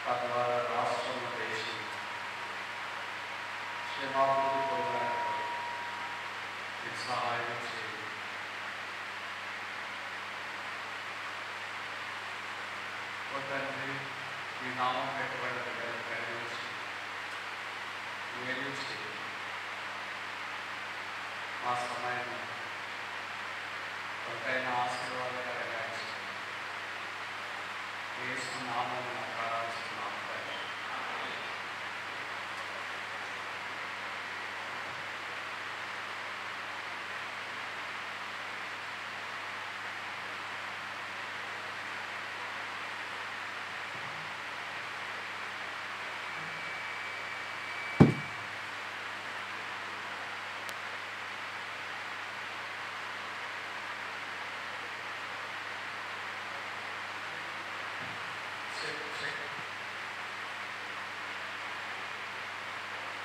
తద్వారా రాష్ట్రము దేశం క్షేమాభివృద్ధి పొందడానికి మీకు సహాయం చేయండి. ఓ తండ్రి, మీ నామం పెట్టబడిన బిడ్డలు కరుణించి మేలు చేయండి. మా సమయం కొంతైనా ఆశీర్వాదకరంగా యేసు నామమున ప్రార్థిస్తున్నాము.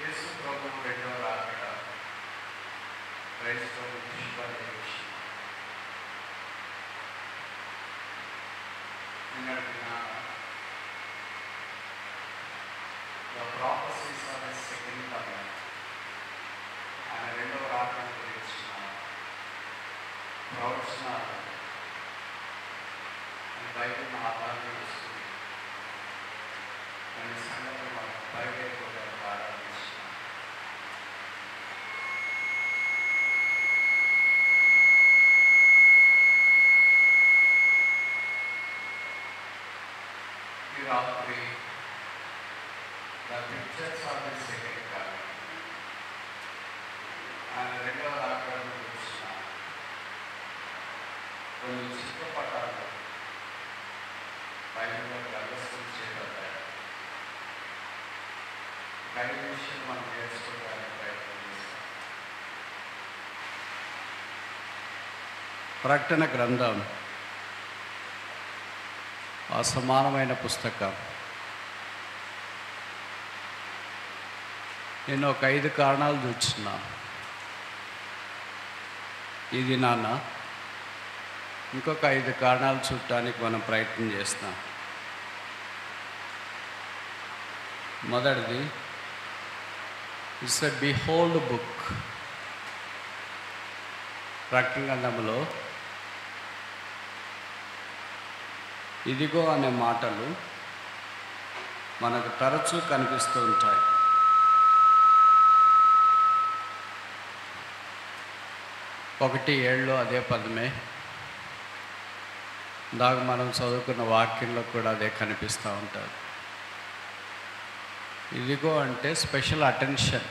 యేసు ప్రభువు రెండవ రాకడ క్రైస్తవుల విషయాన్ని నిన్నటి the prophecies of his second coming, ఆయన రెండవ రాకడ గురించిన ప్రవచనాలు బైబిల్ని ఆధారంగా వస్తుంది. కొన్ని సంగతులు మనం బైబిల్ కూడా ప్రారంభించాం. ఈ రాత్రి the pictures of the second coming, ఆయన రెండవ రాకడను గురించిన కొన్ని చిత్రపటాలు బైబిల్లో ప్రదర్శన చేయబడ్డాయి. బైబిల్ విషయం మనం నేర్చుకోవడానికి ప్రయత్నం చేస్తాం. ప్రకటన గ్రంథం అసమానమైన పుస్తకం. నేను ఒక 5 కారణాలు చూస్తున్నా. ఇది నాన్న ఇంకొక 5 కారణాలు చూడటానికి మనం ప్రయత్నం చేస్తాం. మొదటిది, ఇట్స్ ఎ బిహోల్డ్ బుక్. ప్రకటన గ్రంథంలో ఇదిగో అనే మాటలు మనకు తరచూ కనిపిస్తూ ఉంటాయి. ఒకటి 7 అదే పదమే. ఇందాక మనం చదువుకున్న వాక్యంలో కూడా అదే కనిపిస్తూ ఉంటుంది. ఇదిగో అంటే స్పెషల్ అటెన్షన్,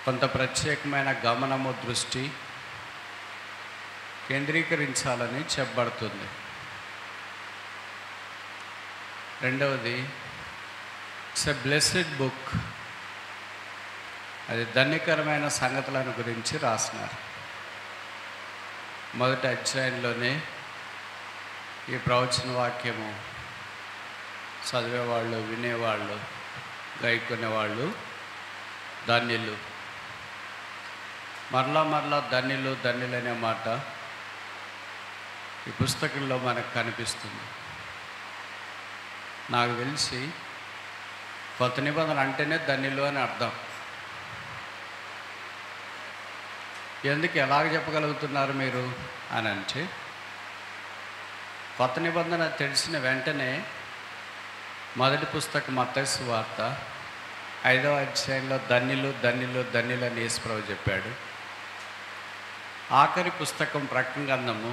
కొంత ప్రత్యేకమైన గమనము, దృష్టి కేంద్రీకరించాలని చెప్పబడుతుంది. రెండవది, ఇట్స్ ఎ బ్లెస్డ్ బుక్. అది ధన్యకరమైన సంగతులను గురించి రాసినారు. మొదటి అధ్యాయంలోనే ఈ ప్రవచన వాక్యము చదివేవాళ్ళు, వినేవాళ్ళు, గైకొనేవాళ్ళు ధన్యులు. మరలా ధన్యులు అనే మాట ఈ పుస్తకంలో మనకు కనిపిస్తుంది. నాకు తెలిసి కొత్త నిబంధన అంటేనే ధన్యులు అని అర్థం. ఎందుకు ఎలాగ చెప్పగలుగుతున్నారు మీరు అని అంటే, కొత్త నిబంధన తెలిసిన వెంటనే మొదటి పుస్తకం మత్తయి సువార్త 5వ అధ్యాయంలో ధన్యులు అని యేసుప్రభు చెప్పాడు. ఆఖరి పుస్తకం ప్రకటన గ్రంథము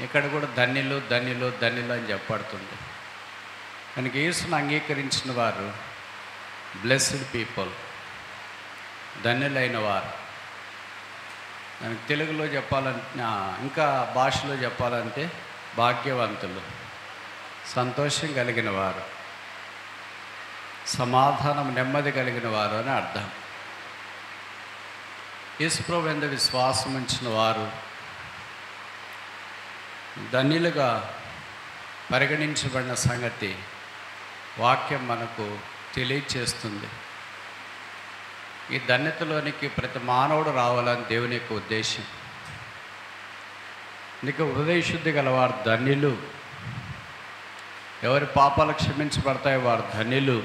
ఇక్కడ కూడా ధన్యులు అని చెప్పబడుతుంది. కనుక యేసును అంగీకరించిన వారు బ్లెస్డ్ పీపుల్, ధన్యులైన వారు. దానికి తెలుగులో చెప్పాలంటే, ఇంకా భాషలో చెప్పాలంటే భాగ్యవంతులు, సంతోషం కలిగిన వారు, సమాధానం, నెమ్మది కలిగిన వారు అని అర్థం. యేసుప్రభు యందు విశ్వాసం ఉంచిన వారు ధన్యులుగా పరిగణించబడిన సంగతి వాక్యం మనకు తెలియచేస్తుంది. ఈ ధన్యతలోనికి ప్రతి మానవుడు రావాలని దేవుని యొక్క ఉద్దేశం. నీకు హృదయ శుద్ధి గలవారు ధన్యులు ఎవరి పాపాలు క్షమించబడతాయో వారు ధన్యులు.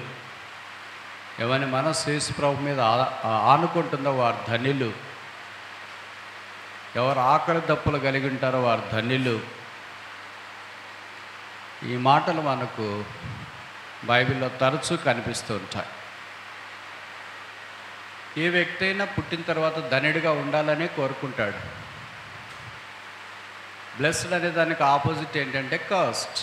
ఎవరి మనసు యేసు ప్రభు మీద ఆనుకుంటుందో వారు ధన్యులు. ఎవరు ఆకలి దప్పులు కలిగి ఉంటారో వారు ధన్యులు. ఈ మాటలు మనకు బైబిల్లో తరచూ కనిపిస్తూ ఉంటాయి. ఏ వ్యక్తి అయినా పుట్టిన తర్వాత ధన్యుడిగా ఉండాలని కోరుకుంటాడు. బ్లెస్డ్ అనే దానికి ఆపోజిట్ ఏంటంటే కర్స్డ్.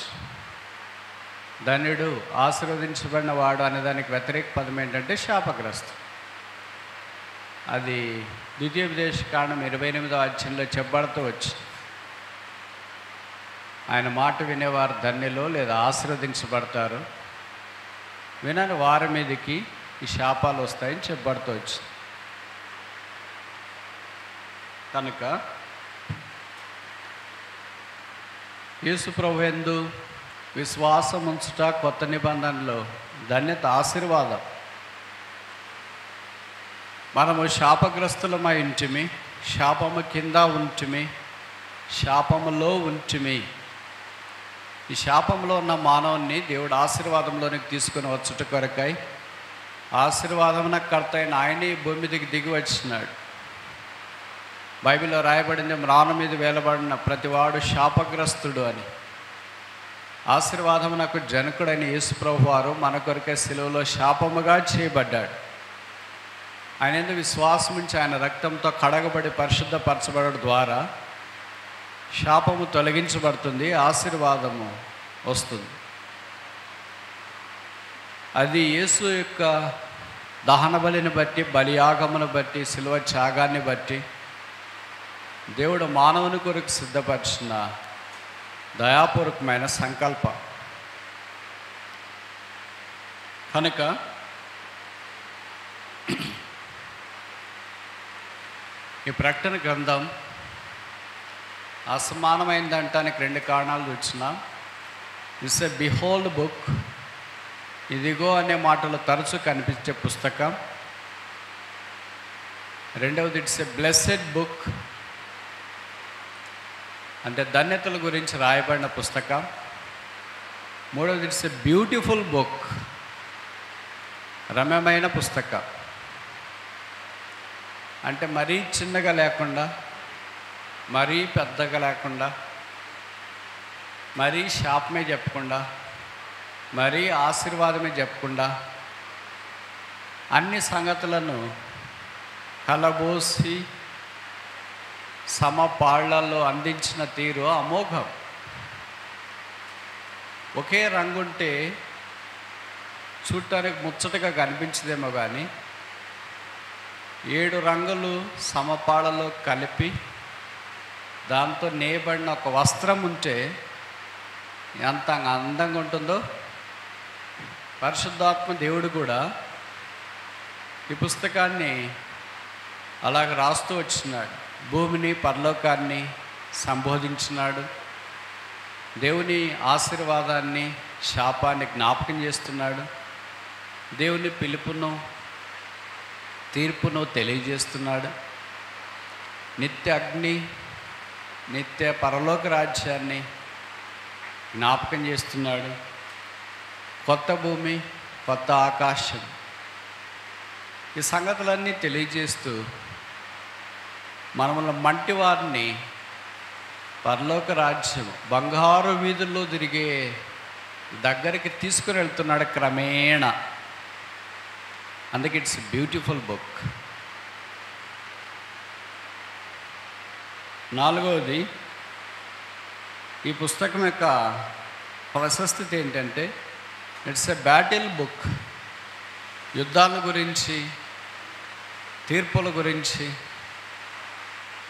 ధన్యుడు, ఆశీర్వదించబడిన వాడు అనే దానికి వ్యతిరేక పదం ఏంటంటే శాపగ్రస్తం. అది ద్వితీయోపదేశకాండం 28వ అధ్యాయంలో చెప్పబడుతూ వచ్చి, ఆయన మాట వినేవారు ధన్యులు లేదా ఆశీర్వదించబడతారు, వినని వారి మీదకి ఈ శాపాలు వస్తాయని చెప్పబడుతూ వచ్చి. కనుక యేసు ప్రభువెందు విశ్వాసం ఉంచుట కొత్త నిబంధనలో ధన్యత, ఆశీర్వాదం. మనము శాపగ్రస్తులమై ఉంటిమి, శాపము కింద ఉంటిమి, శాపములో ఉంటిమి. ఈ శాపంలో ఉన్న మానవుని దేవుడు ఆశీర్వాదంలోనికి తీసుకుని వచ్చుట కొరకై ఆశీర్వాదమున కర్త అయిన ఆయనే భూమి మీదకి దిగి వచ్చినాడు. బైబిల్లో రాయబడింది, మ్రాను మీద వేలబడిన ప్రతివాడు శాపగ్రస్తుడు అని. ఆశీర్వాదమునకు జనకుడైన యేసు ప్రభు వారు మన కొరకే సిలువలో శాపముగా చేయబడ్డాడు. ఆయన ఎందుకు విశ్వాసం ఉంచి ఆయన రక్తంతో కడగబడి పరిశుద్ధపరచబడడం ద్వారా శాపము తొలగించబడుతుంది, ఆశీర్వాదము వస్తుంది. అది యేసు యొక్క దహన బలిని బట్టి, బలియాగమును బట్టి, శిలువ త్యాగాన్ని బట్టి దేవుడు మానవుని కొరకు సిద్ధపరిచిన దయాపూర్వకమైన సంకల్పం. కనుక ఈ ప్రకటన గ్రంథం అసమానమైందంటానికి 2 కారణాలు చూస్తున్నాం. It's a behold book. ఇదిగో అనే మాటలు తరచూ కనిపించే పుస్తకం. రెండవది, ఇట్స్ ఎ బ్లెస్సెడ్ బుక్, అంటే ధన్యతల గురించి రాయబడిన పుస్తకం. మూడవది, ఇట్స్ ఎ బ్యూటిఫుల్ బుక్, రమ్యమైన పుస్తకం. అంటే మరీ చిన్నగా లేకుండా, మరీ పెద్దగా లేకుండా, మరీ శాపమే చెప్పకుండా, మరీ ఆశీర్వాదమే చెప్పకుండా, అన్ని సంగతులను కలబోసి సమపాళ్లలో అందించిన తీరు అమోఘం. ఒకే రంగుంటే చూడటానికి ముచ్చటగా కనిపించదేమో కానీ 7 రంగులు సమపాళ్లలో కలిపి దాంతో నేయబడిన ఒక వస్త్రం ఉంటే ఎంత అందంగా ఉంటుందో. పరిశుద్ధాత్మ దేవుడు కూడా ఈ పుస్తకాన్ని అలాగ రాస్తూ వచ్చినాడు. భూమిని, పరలోకాన్ని సంబోధించినాడు. దేవుని ఆశీర్వాదాన్ని, శాపాన్ని జ్ఞాపకం చేస్తున్నాడు. దేవుని పిలుపును, తీర్పును తెలియజేస్తున్నాడు. నిత్య అగ్ని, నిత్య పరలోక రాజ్యాన్ని జ్ఞాపకం చేస్తున్నాడు. కొత్త భూమి, కొత్త ఆకాశం, ఈ సంగతులన్నీ తెలియజేస్తూ మనముల మంటి వారిని పరలోక రాజ్యం, బంగారు వీధుల్లో తిరిగే దగ్గరికి తీసుకుని వెళ్తున్నాడు క్రమేణా. అందుకే ఇట్స్ బ్యూటిఫుల్ బుక్. నాలుగవది, ఈ పుస్తకం యొక్క ప్రశస్తి ఏంటంటే ఇట్స్ ఎ బ్యాటిల్ బుక్. యుద్ధాల గురించి, తీర్పుల గురించి,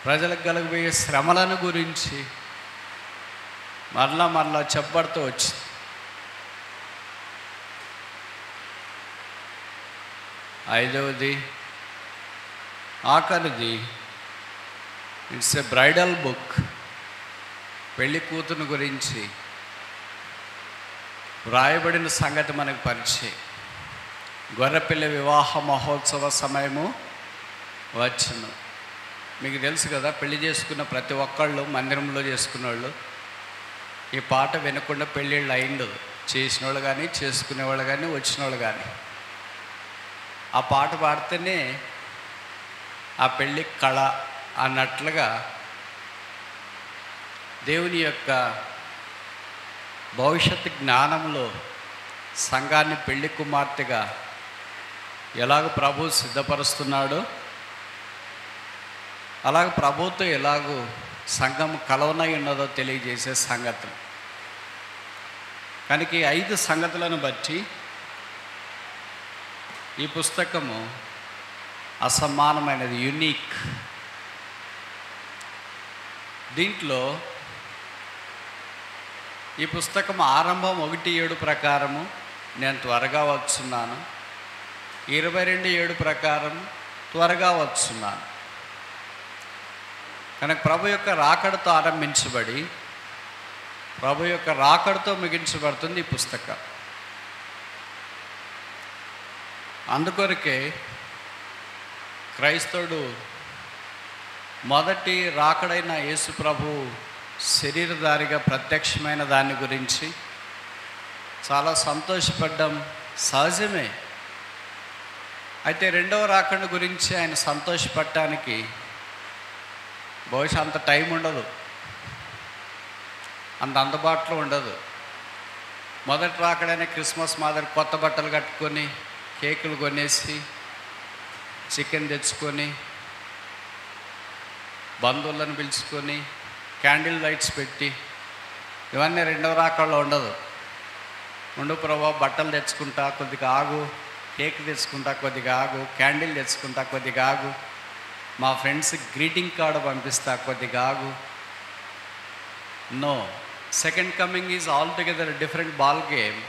ప్రజలకు కలగబోయే శ్రమలను గురించి మరలా చెప్పబడుతూ వచ్చింది. ఐదవది, ఆఖరిది, ఇట్స్ ఎ బ్రైడల్ బుక్. పెళ్లి కూతురు గురించి వ్రాయబడిన సంగతి మనకు పరిచయం. గొర్రెపిల్ల వివాహ మహోత్సవ సమయము వచ్చును. మీకు తెలుసు కదా, పెళ్లి చేసుకున్న ప్రతి ఒక్కళ్ళు, మందిరంలో చేసుకున్న వాళ్ళు ఈ పాట వినకుండా పెళ్ళిళ్ళు అయిండదు. చేసిన వాళ్ళు కానీ, చేసుకునేవాళ్ళు కానీ, వచ్చిన వాళ్ళు కానీ ఆ పాట పాడితేనే ఆ పెళ్ళి కళ అన్నట్లుగా దేవుని యొక్క భవిష్యత్తు జ్ఞానంలో సంఘాన్ని పెళ్లి కుమార్తెగా ఎలాగ ప్రభు సిద్ధపరుస్తున్నాడో అలాగ ప్రభుతో ఎలాగో సంఘం కలవనై ఉన్నదో తెలియజేసే సంగతులు. కనుక ఈ 5 సంగతులను బట్టి ఈ పుస్తకము అసమానమైనది, యునీక్. దీంట్లో ఈ పుస్తకం ఆరంభం 1:7 ప్రకారము నేను త్వరగా వచ్చున్నాను, 22:7 ప్రకారం త్వరగా వచ్చున్నాను. కనుక ప్రభు యొక్క రాకడతో ఆరంభించబడి ప్రభు యొక్క రాకడతో ముగించబడుతుంది ఈ పుస్తకం. అందుకొరకే క్రైస్తవుడు మొదటి రాకడైన యేసు ప్రభు శరీరధారిగా ప్రత్యక్షమైన దాని గురించి చాలా సంతోషపడ్డం సహజమే. అయితే రెండవ రాకడ గురించి ఆయన సంతోషపడటానికి బహుశా అంత టైం ఉండదు, అంత అందుబాటులో ఉండదు. మొదటి రాకడైన క్రిస్మస్ మాదిరి కొత్త బట్టలు కట్టుకొని, కేకులు కొనేసి, చికెన్ తెచ్చుకొని, బంధువులను పిలుచుకొని, క్యాండిల్ లైట్స్ పెట్టి, ఇవన్నీ రెండవ రాకడలో ఉండదు. ఉండు ప్రభా, బట్టలు తెచ్చుకుంటా కొద్దిగా ఆగు, కేక్ తెచ్చుకుంటా కొద్దిగా ఆగు, క్యాండిల్ తెచ్చుకుంటా కొద్దిగా ఆగు, మా ఫ్రెండ్స్ గ్రీటింగ్ కార్డు పంపిస్తా కొద్దిగా ఆగు. No, second coming is altogether different ball game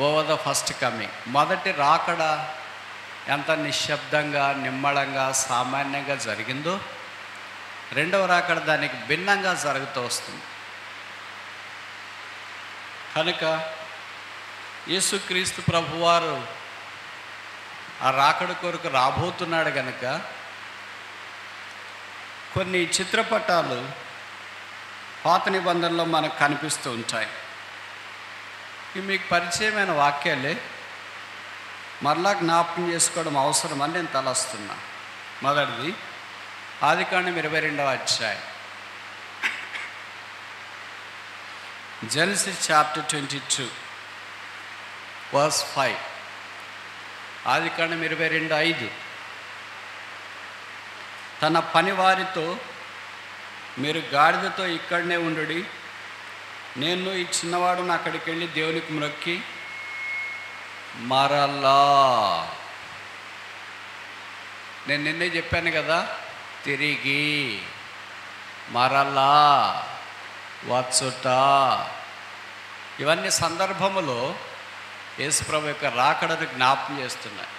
over the first coming. మొదటి రాకడ ఎంత నిశ్శబ్దంగా, నిమ్మళంగా, సామాన్యంగా జరిగిందో రెండవ రాకడ దానికి భిన్నంగా జరుగుతూ వస్తుంది. కనుక యేసుక్రీస్తు ప్రభువారు ఆ రాకడ కొరకు రాబోతున్నాడు కనుక కొన్ని చిత్రపటాలు పాత నిబంధనలో మనకు కనిపిస్తూ ఉంటాయి. ఇవి మీకు పరిచయమైన వాక్యాలే, మరలా జ్ఞాపకం చేసుకోవడం అవసరమని నేను తలస్తున్నా. మొదటిది ఆదికాండం 22వ అధ్యాయం, జెనసిస్ చాప్టర్ 22 వర్స్ 5. ఆదికాండం 22:5. తన పనివారితో, మీరు గాడిదతో ఇక్కడనే ఉండుడి, నేను ఈ చిన్నవాడును అక్కడికి వెళ్ళి దేవునికి మ్రొక్కి మరలా, నేను నిన్నే చెప్పాను కదా, తిరిగి మరలా వచ్చుట. ఇవన్నీ సందర్భములో యేసుప్రభు యొక్క రాకడను జ్ఞాపకం చేస్తున్నాయి.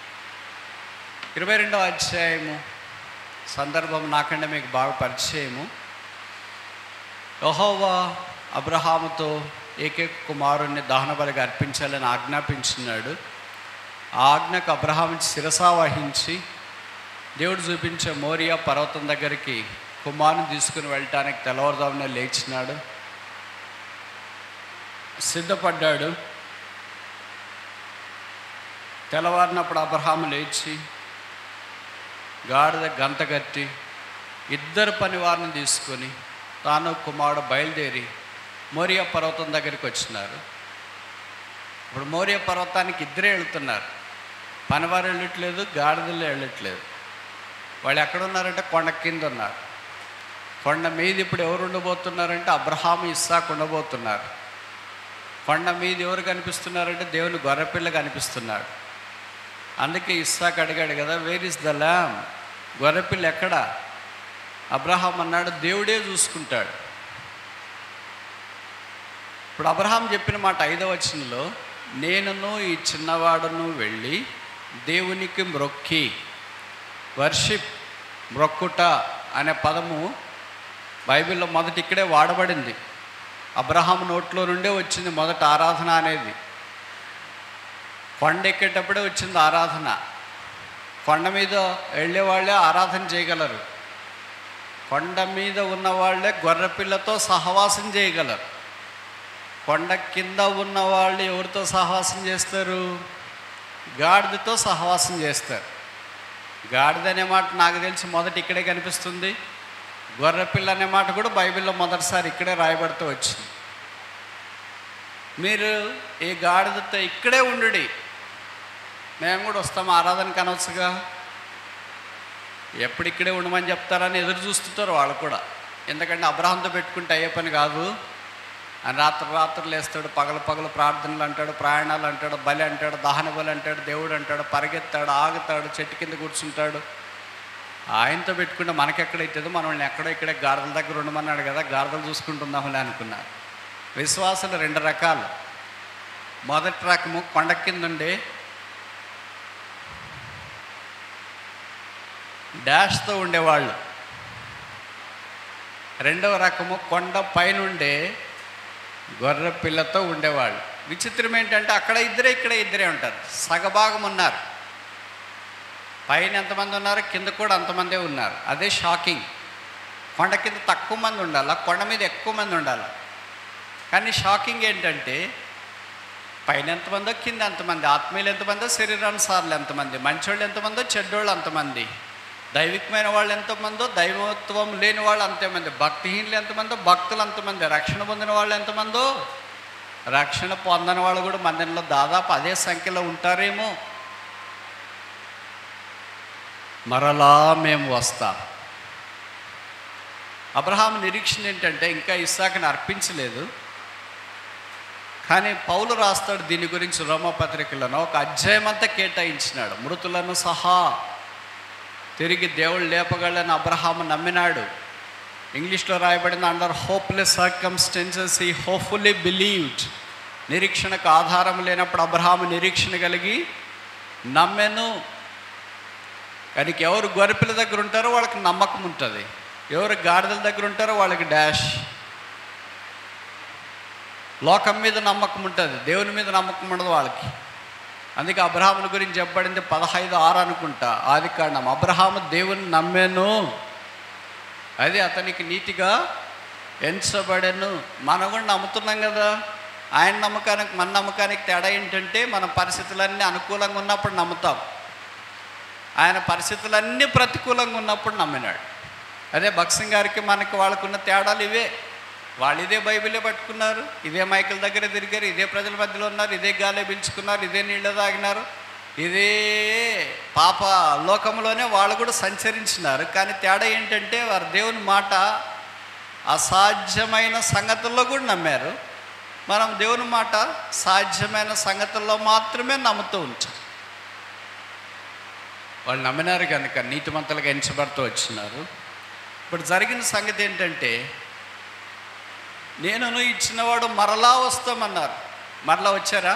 22వ అధ్యాయము సందర్భం నాకంటే మీకు బాగా పరిచయము. యెహోవా అబ్రహాముతో ఏకైక కుమారుణ్ణి దహనబలిగా అర్పించాలని ఆజ్ఞాపించినాడు. ఆ ఆజ్ఞకు అబ్రహాము శిరసా వహించి దేవుడు చూపించే మోరియా పర్వతం దగ్గరికి కుమారుని తీసుకుని వెళ్ళటానికి తెల్లవారుజామునే లేచినాడు, సిద్ధపడ్డాడు. తెల్లవారినప్పుడు అబ్రహాము లేచి గాడిద గంత కట్టి 2 పనివారిని తీసుకొని తాను కుమారుడు బయలుదేరి మోరియా పర్వతం దగ్గరికి వచ్చినారు. ఇప్పుడు మోరియా పర్వతానికి 2 వెళుతున్నారు, పనివారు వెళ్ళట్లేదు, గాడిదలు వెళ్ళట్లేదు. వాళ్ళు ఎక్కడున్నారంటే కొండ కింద ఉన్నారు. కొండ మీద ఇప్పుడు ఎవరు ఉండబోతున్నారంటే అబ్రహాము, ఇస్సాకు ఉండబోతున్నారు. కొండ మీద ఎవరు కనిపిస్తున్నారంటే దేవుని గొర్రెపిల్ల కనిపిస్తున్నాడు. అందుకే ఇస్సాకు అడిగాడు కదా, వేర్ ఇస్ ద ల్యామ్, గొర్రెపిల్ల ఎక్కడా? అబ్రహాం అన్నాడు, దేవుడే చూసుకుంటాడు. ఇప్పుడు అబ్రహాం చెప్పిన మాట 5వ వచనంలో, నేనును ఈ చిన్నవాడును వెళ్ళి దేవునికి మ్రొక్కి, వర్షిప్, మ్రొక్కుట అనే పదము బైబిల్లో మొదటి ఇక్కడే వాడబడింది. అబ్రహాం నోట్లో నుండే వచ్చింది మొదట ఆరాధన అనేది. కొండ ఎక్కేటప్పుడే వచ్చింది ఆరాధన. కొండ మీద వెళ్ళేవాళ్ళే ఆరాధన చేయగలరు, కొండ మీద ఉన్నవాళ్లే గొర్రెపిల్లతో సహవాసం చేయగలరు. కొండ కింద ఉన్న వాళ్ళు ఎవరితో సహవాసం చేస్తారు? గాడిదతో సహవాసం చేస్తారు. గాడిద అనే మాట నాకు తెలిసి మొదట ఇక్కడే కనిపిస్తుంది. గొర్రెపిల్ల అనే మాట కూడా బైబిల్లో మొదటిసారి ఇక్కడే రాయబడుతూ వచ్చింది. మీరు ఈ గాడిదతో ఇక్కడే ఉండుడి, మేము కూడా వస్తాము ఆరాధనకు అనవచ్చుగా. ఎప్పుడు ఇక్కడే ఉండమని చెప్తారని ఎదురు చూస్తుంటారు వాళ్ళు కూడా. ఎందుకంటే అబ్రహాంతో పెట్టుకుంటే అయ్యే పని కాదు. అని రాత్రులు వేస్తాడు, పగలు ప్రార్థనలు అంటాడు, ప్రయాణాలు అంటాడు, బలి అంటాడు, దహన బలి అంటాడు, దేవుడు అంటాడు, పరిగెత్తాడు, ఆగుతాడు, చెట్టు కింద కూర్చుంటాడు. ఆయనతో పెట్టుకుంటే మనకెక్కడైతుందో, మనల్ని ఎక్కడో ఇక్కడే గాడిదల దగ్గర ఉండమన్నాడు కదా, గాడిదలు చూసుకుంటుందామని అనుకున్నారు. విశ్వాసులు రెండు రకాలు. మొదటి రకము కొండ కింద ఉండే డాష్తో ఉండేవాళ్ళు. రెండవ రకము కొండ పైనుండే గొర్రె పిల్లతో ఉండేవాళ్ళు. విచిత్రం ఏంటంటే అక్కడ ఇద్దరే ఇక్కడ ఇద్దరే ఉంటారు. సగభాగం ఉన్నారు. పైన ఎంతమంది ఉన్నారు, కింద కూడా అంతమందే ఉన్నారు. అదే షాకింగ్. కొండ కింద తక్కువ మంది ఉండాలి, కొండ మీద ఎక్కువ మంది ఉండాలి. కానీ షాకింగ్ ఏంటంటే పైన ఎంతమందో కింద ఎంతమంది, ఆత్మీయులు ఎంతమందో, శరీరానుసారులు ఎంతమంది, మంచోళ్ళు ఎంతమందో, చెడ్డోళ్ళు అంతమంది, దైవికమైన వాళ్ళు ఎంతమందో, దైవత్వం లేని వాళ్ళు అంతమంది, భక్తిహీనులు ఎంతమందో, భక్తులు అంతమంది, రక్షణ పొందిన వాళ్ళు ఎంతమందో, రక్షణ పొందని వాళ్ళు కూడా మందిరంలో దాదాపు అదే సంఖ్యలో ఉంటారేమో. మరలా మేము వస్తాం. అబ్రహాము నిరీక్షణ ఏంటంటే ఇంకా ఇస్సాకుని అర్పించలేదు. కానీ పౌలు రాస్తాడు దీని గురించి రోమపత్రికలను, ఒక అధ్యాయం అంతా కేటాయించినాడు. మృతులను సహా తిరిగి దేవుడు లేపగలని అబ్రహాము నమ్మినాడు. ఇంగ్లీష్లో రాయబడింది, under hopeless circumstances he hopefully believed. నిరీక్షణకు ఆధారం లేనప్పుడు అబ్రహాము నిరీక్షణ కలిగి నమ్మెను. కానీ ఎవరు గొర్రెపిల్ల దగ్గర ఉంటారో వాళ్ళకి నమ్మకం ఉంటుంది, ఎవరు గాడిదల దగ్గర ఉంటారో వాళ్ళకి డాష్. లోకం మీద నమ్మకం ఉంటుంది, దేవుని మీద నమ్మకం ఉండదు వాళ్ళకి. అందుకే అబ్రహాముల గురించి చెప్పబడింది 15:6 అనుకుంటా, ఆదికాండం. అబ్రహాము దేవుని నమ్మెను, అది అతనికి నీతిగా ఎంచబడెను. మనం కూడా నమ్ముతున్నాం కదా. ఆయన నమ్మకానికి మన నమ్మకానికి తేడా ఏంటంటే, మన పరిస్థితులన్నీ అనుకూలంగా ఉన్నప్పుడు నమ్ముతాం, ఆయన పరిస్థితులన్నీ ప్రతికూలంగా ఉన్నప్పుడు నమ్మినాడు. అదే భక్సింగ్ గారికి మనకి వాళ్ళకున్న తేడాలు ఇవే. వాళ్ళు ఇదే బైబిలే పట్టుకున్నారు, ఇదే మైకుల దగ్గర తిరిగారు, ఇదే ప్రజల మధ్యలో ఉన్నారు, ఇదే గాలే పీల్చుకున్నారు, ఇదే నీళ్ళు తాగినారు, ఇదే పాప లోకంలోనే వాళ్ళు కూడా సంచరించినారు. కానీ తేడా ఏంటంటే వారు దేవుని మాట అసాధ్యమైన సంగతుల్లో కూడా నమ్మారు. మనం దేవుని మాట సాధ్యమైన సంగతుల్లో మాత్రమే నమ్ముతూ ఉంటాం. వాళ్ళు నమ్మినారు కనుక నీతిమంతులుగా ఎంచబడుతూ వచ్చినారు. ఇప్పుడు జరిగిన సంగతి ఏంటంటే, నేను ఇచ్చినవాడు మరలా వస్తామన్నారు. మరలా వచ్చారా?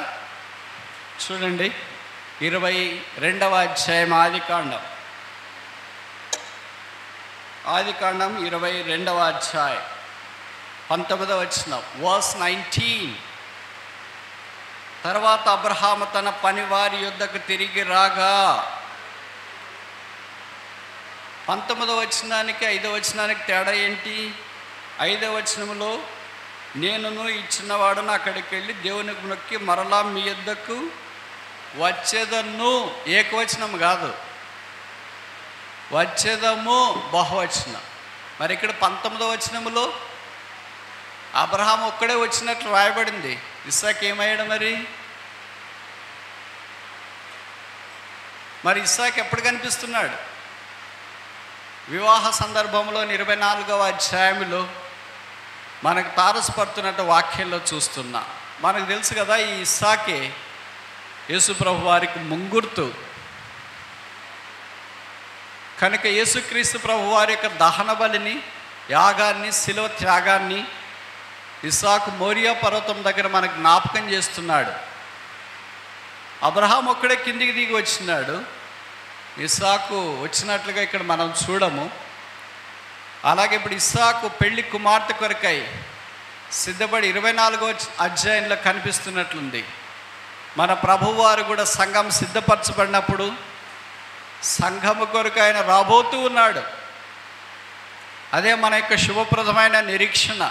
చూడండి 22వ అధ్యాయం ఆదికాండం 22వ అధ్యాయం 19వ వచనం, వర్స్ 19. తర్వాత అబ్రహాము తన పనివారి యొద్దకు తిరిగి రాగా, 19వ వచనానికి 5వ వచనానికి తేడా ఏంటి? 5వ వచనంలో నేనును ఇచ్చినవాడును అక్కడికి వెళ్ళి దేవునికి మొక్కి మరలా మీ యొద్దకు వచ్చేదను. ఏకవచనం కాదు, వచ్చేదము బహువచనం. మరి ఇక్కడ 19వ వచనంలో అబ్రహాం ఒక్కడే వచ్చినట్లు రాయబడింది. ఇస్సాకు ఏమయ్యాడు మరి ఇస్సాకు ఎప్పుడు కనిపిస్తున్నాడు? వివాహ సందర్భంలో 24వ అధ్యాయంలో మనకు తారసపడుతున్నట్టు వాక్యంలో చూస్తున్నా. మనకు తెలుసు కదా, ఈ ఇస్సాకే యేసుప్రభు వారికి ముంగుర్తు కనుక యేసుక్రీస్తు ప్రభు వారి యొక్క దహన బలిని, యాగాన్ని, శిలువ త్యాగాన్ని ఇస్సాకు మోరియా పర్వతం దగ్గర మనకు జ్ఞాపకం చేస్తున్నాడు. అబ్రహాం ఒక్కడే కిందికి దిగి వచ్చినాడు, ఇస్సాకు వచ్చినట్లుగా ఇక్కడ మనం చూడము. అలాగే ఇప్పుడు ఇస్సాకు పెళ్లి కుమార్తె కొరకై సిద్ధపడి 24వ అధ్యాయంలో కనిపిస్తున్నట్లుంది. మన ప్రభువారు కూడా సంఘం సిద్ధపరచబడినప్పుడు సంఘము కొరకు ఆయన రాబోతూ ఉన్నాడు. అదే మన యొక్క శుభప్రదమైన నిరీక్షణ.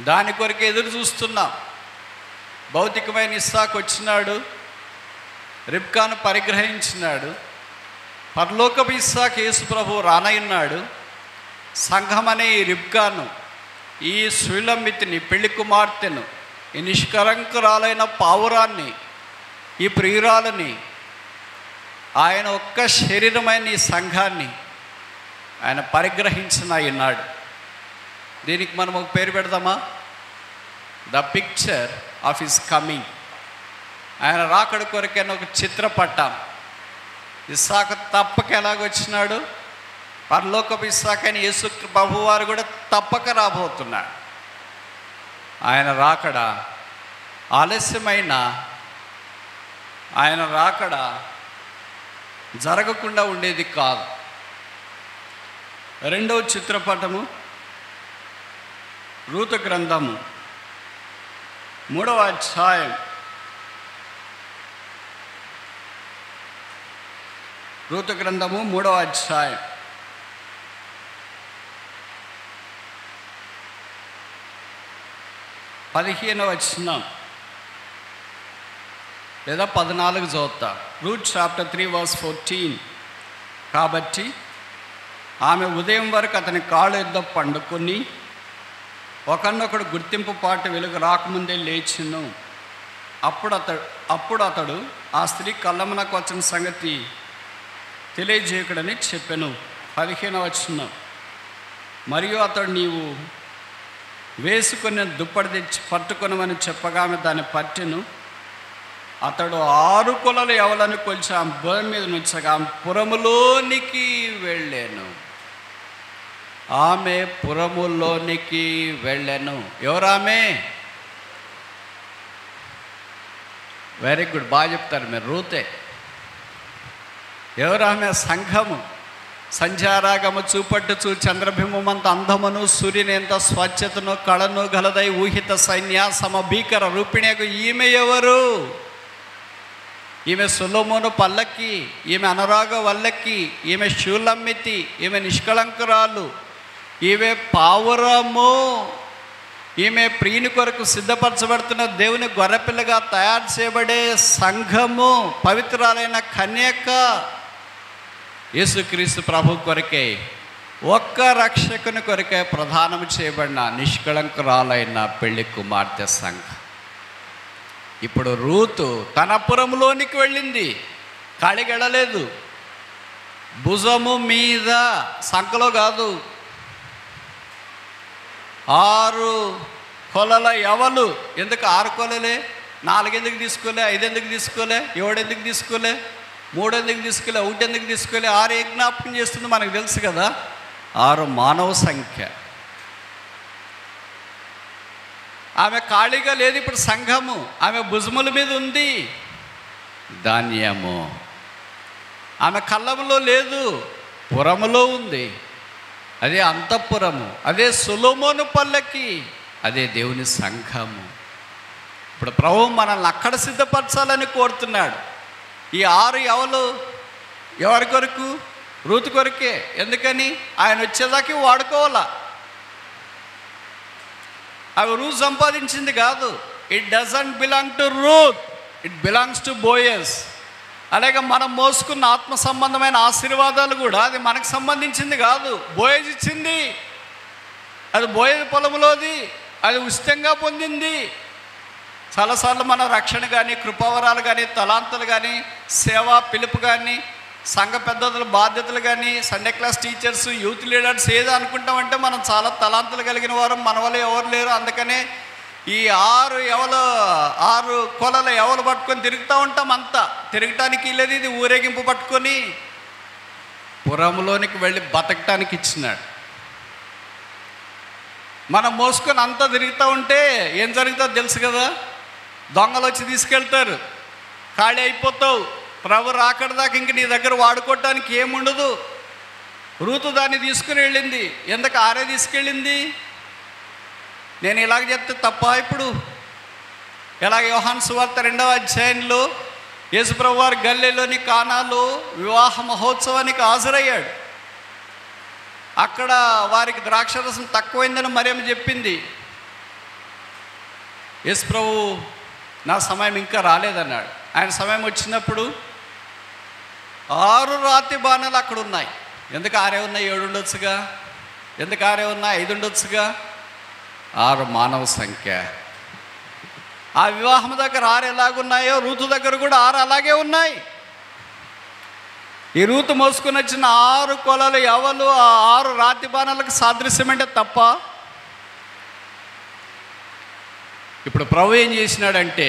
దాని కొరకు ఎదురు చూస్తున్నాం. భౌతికమైన ఇస్సాకు వచ్చినాడు, రిబ్కాను పరిగ్రహించినాడు. పరలోకపు ఇస్సాకు యేసు ప్రభువు రానయ్యున్నాడు. సంఘం అనే ఈ రిబ్కాను, ఈ సులమితిని, పెళ్లి కుమార్తెను, ఈ నిష్కలంకురాలైన పావురాన్ని, ఈ ప్రియురాలని, ఆయన ఒక్క శరీరమైన ఈ సంఘాన్ని ఆయన పరిగ్రహించిన ఉన్నాడు. దీనికి మనం ఒక పేరు పెడదామా? The picture of his coming. ఆయన రాకడ కొరకైనా ఒక చిత్రపటం. ఇస్సాకు తప్పక ఎలాగొచ్చినాడు, పరలోకపు ఇస్సాకైన యేసు ప్రభువారు కూడా తప్పక రాబోతున్నాడు. ఆయన రాకడ ఆలస్యమైన ఆయన రాకడ జరగకుండా ఉండేది కాదు. రెండవ చిత్రపటము రూతు గ్రంథము 3వ అధ్యాయం. రూతు గ్రంథము 3వ అధ్యాయం 15వ వచనం లేదా 14 చదువుతా. Ruth chapter 3 verse 14. కాబట్టి ఆమె ఉదయం వరకు అతని కాళ్ళు ఎద్ద పండుకొని ఒకనొకడు గుర్తింపు పాటు వెలుగు రాకముందే లేచిను. అప్పుడు అతడు ఆ స్త్రీ కళ్ళమునకు వచ్చిన సంగతి తెలియజేయకుడని చెప్పెను. 15వ వచనం. మరియు అతడు నీవు వేసుకుని దుప్పటి తెచ్చి పట్టుకొనమని చెప్పగా ఆమె దాన్ని పట్టెను. అతడు 6 కొలలు ఎవలను కొలిచి ఆమె భూమి మీద నుంచగా ఆమె పురములోనికి వెళ్ళాను. ఆమె పురములోనికి వెళ్ళాను. ఎవరామె? వెరీ గుడ్, బాగా చెప్తారు మీరు. రూతే. ఎవరామె? సంఘము. సంధ్యారాగము చూపట్టుచు చంద్రబింబమంత అందమును సూర్యుని ఎంత స్వచ్ఛతను కళను గలదై ఊహిత సైన్య సమభీకర రూపిణియకు ఈమె ఎవరు? ఈమె సొలొమోను పల్లకి, ఈమె అనురాగ వల్లకి, ఈమె శూలమ్మితి, ఈమె నిష్కళంకురాలు, ఈమె పావురము, ఈమె ప్రియుని కొరకు సిద్ధపరచబడుతున్న దేవుని గొర్రెపిల్లగా తయారు చేయబడే సంఘము, పవిత్రాలైన కన్యక, యేసుక్రీస్తు ప్రభు కొరకే, ఒక్క రక్షకుని కొరకే ప్రదానం చేయబడిన నిష్కళంకురాలైన పెళ్లి కుమార్తె సంఘం. ఇప్పుడు రూతు తన పురంలోనికి వెళ్ళింది. కాళిగెడలేదు. భుజము మీద, సంకలో కాదు. 6 కొలల ఎవలు. ఎందుకు 6 కొలలే? 4 ఎందుకు తీసుకోలే? 5 ఎందుకు తీసుకోలే? 7 ఎందుకు తీసుకోలే? 3 ఎందుకు తీసుకోలే? 1 ఎందుకు తీసుకోలే? 6 ఏ జ్ఞాపకం చేస్తుంది మనకు తెలుసు కదా. 6 మానవ సంఖ్య. ఆమె ఖాళీగా లేదు. ఇప్పుడు సంఘము ఆమె భుజముల మీద ఉంది. ధాన్యము ఆమె కళ్ళములో లేదు, పురములో ఉంది. అదే అంతఃపురము, అదే సొలొమోను పల్లకి, అదే దేవుని సంఘము. ఇప్పుడు ప్రభువు మనల్ని అక్కడ సిద్ధపరచాలని కోరుతున్నాడు. ఈ 6 ఎవరి కొరకు? రూతు కొరకే. ఎందుకని? ఆయన వచ్చేదాకా వాడుకోవాలా. అవి రూతు సంపాదించింది కాదు. It doesn't belong to Ruth, it belongs to బోయస్. అలాగే మనం మోసుకున్న ఆత్మ సంబంధమైన ఆశీర్వాదాలు కూడా అది మనకు సంబంధించింది కాదు, బోయజ్ ఇచ్చింది. అది బోయజ్ పొలంలోది, అది ఉచితంగా పొందింది. చాలాసార్లు మన రక్షణ కానీ, కృపావరాలు కానీ, తలాంతులు కానీ, సేవా పిలుపు కానీ, సంఘ పెద్దల బాధ్యతలు కానీ, Sunday class teachers, youth leaders ఏదో అనుకుంటామంటే మనం చాలా తలాంతులు కలిగిన వారు మన వల్ల ఎవరు లేరు. అందుకనే ఈ 6 కొలల ఎవరు పట్టుకొని తిరుగుతూ ఉంటాం. అంతా తిరగటానికి లేదు, ఇది ఊరేగింపు పట్టుకొని పురంలోనికి వెళ్ళి బతకటానికి ఇచ్చినాడు. మనం మోసుకొని అంతా తిరుగుతూ ఉంటే ఏం జరుగుతుందో తెలుసు కదా. దొంగలు వచ్చి తీసుకెళ్తారు, ఖాళీ అయిపోతావు. ప్రభు రాకడ దాకా ఇంక నీ దగ్గర వాడుకోవటానికి ఏముండదు. రూతు దాన్ని తీసుకుని వెళ్ళింది. ఎందుకు 6 తీసుకెళ్ళింది? నేను ఇలాగ చెప్తే తప్ప? ఇప్పుడు ఎలాగ యోహాను సువార్త 2వ అధ్యాయంలో యేసుప్రభు వారు గలిలయలోని కానాలో వివాహ మహోత్సవానికి హాజరయ్యాడు. అక్కడ వారికి ద్రాక్షరసం తక్కువైందని మరియమ్మ చెప్పింది. యేసు ప్రభు నా సమయం ఇంకా రాలేదన్నాడు. ఆయన సమయం వచ్చినప్పుడు 6 రాతి బాణాలు అక్కడ ఉన్నాయి. ఎందుకు 6 ఉన్నాయి? 7 ఉండొచ్చుగా. ఎందుకు 6 ఉన్నాయి? 5 ఉండొచ్చుగా. 6 మానవ సంఖ్య. ఆ వివాహం దగ్గర 6 ఎలాగున్నాయో రూతు దగ్గర కూడా 6 అలాగే ఉన్నాయి. ఈ రూతు మోసుకొని వచ్చిన 6 కొలలు ఎవరు? ఆ 6 రాతి బాణాలకు సాదృశ్యమంటే తప్ప. ఇప్పుడు ప్రభు ఏం చేసినాడంటే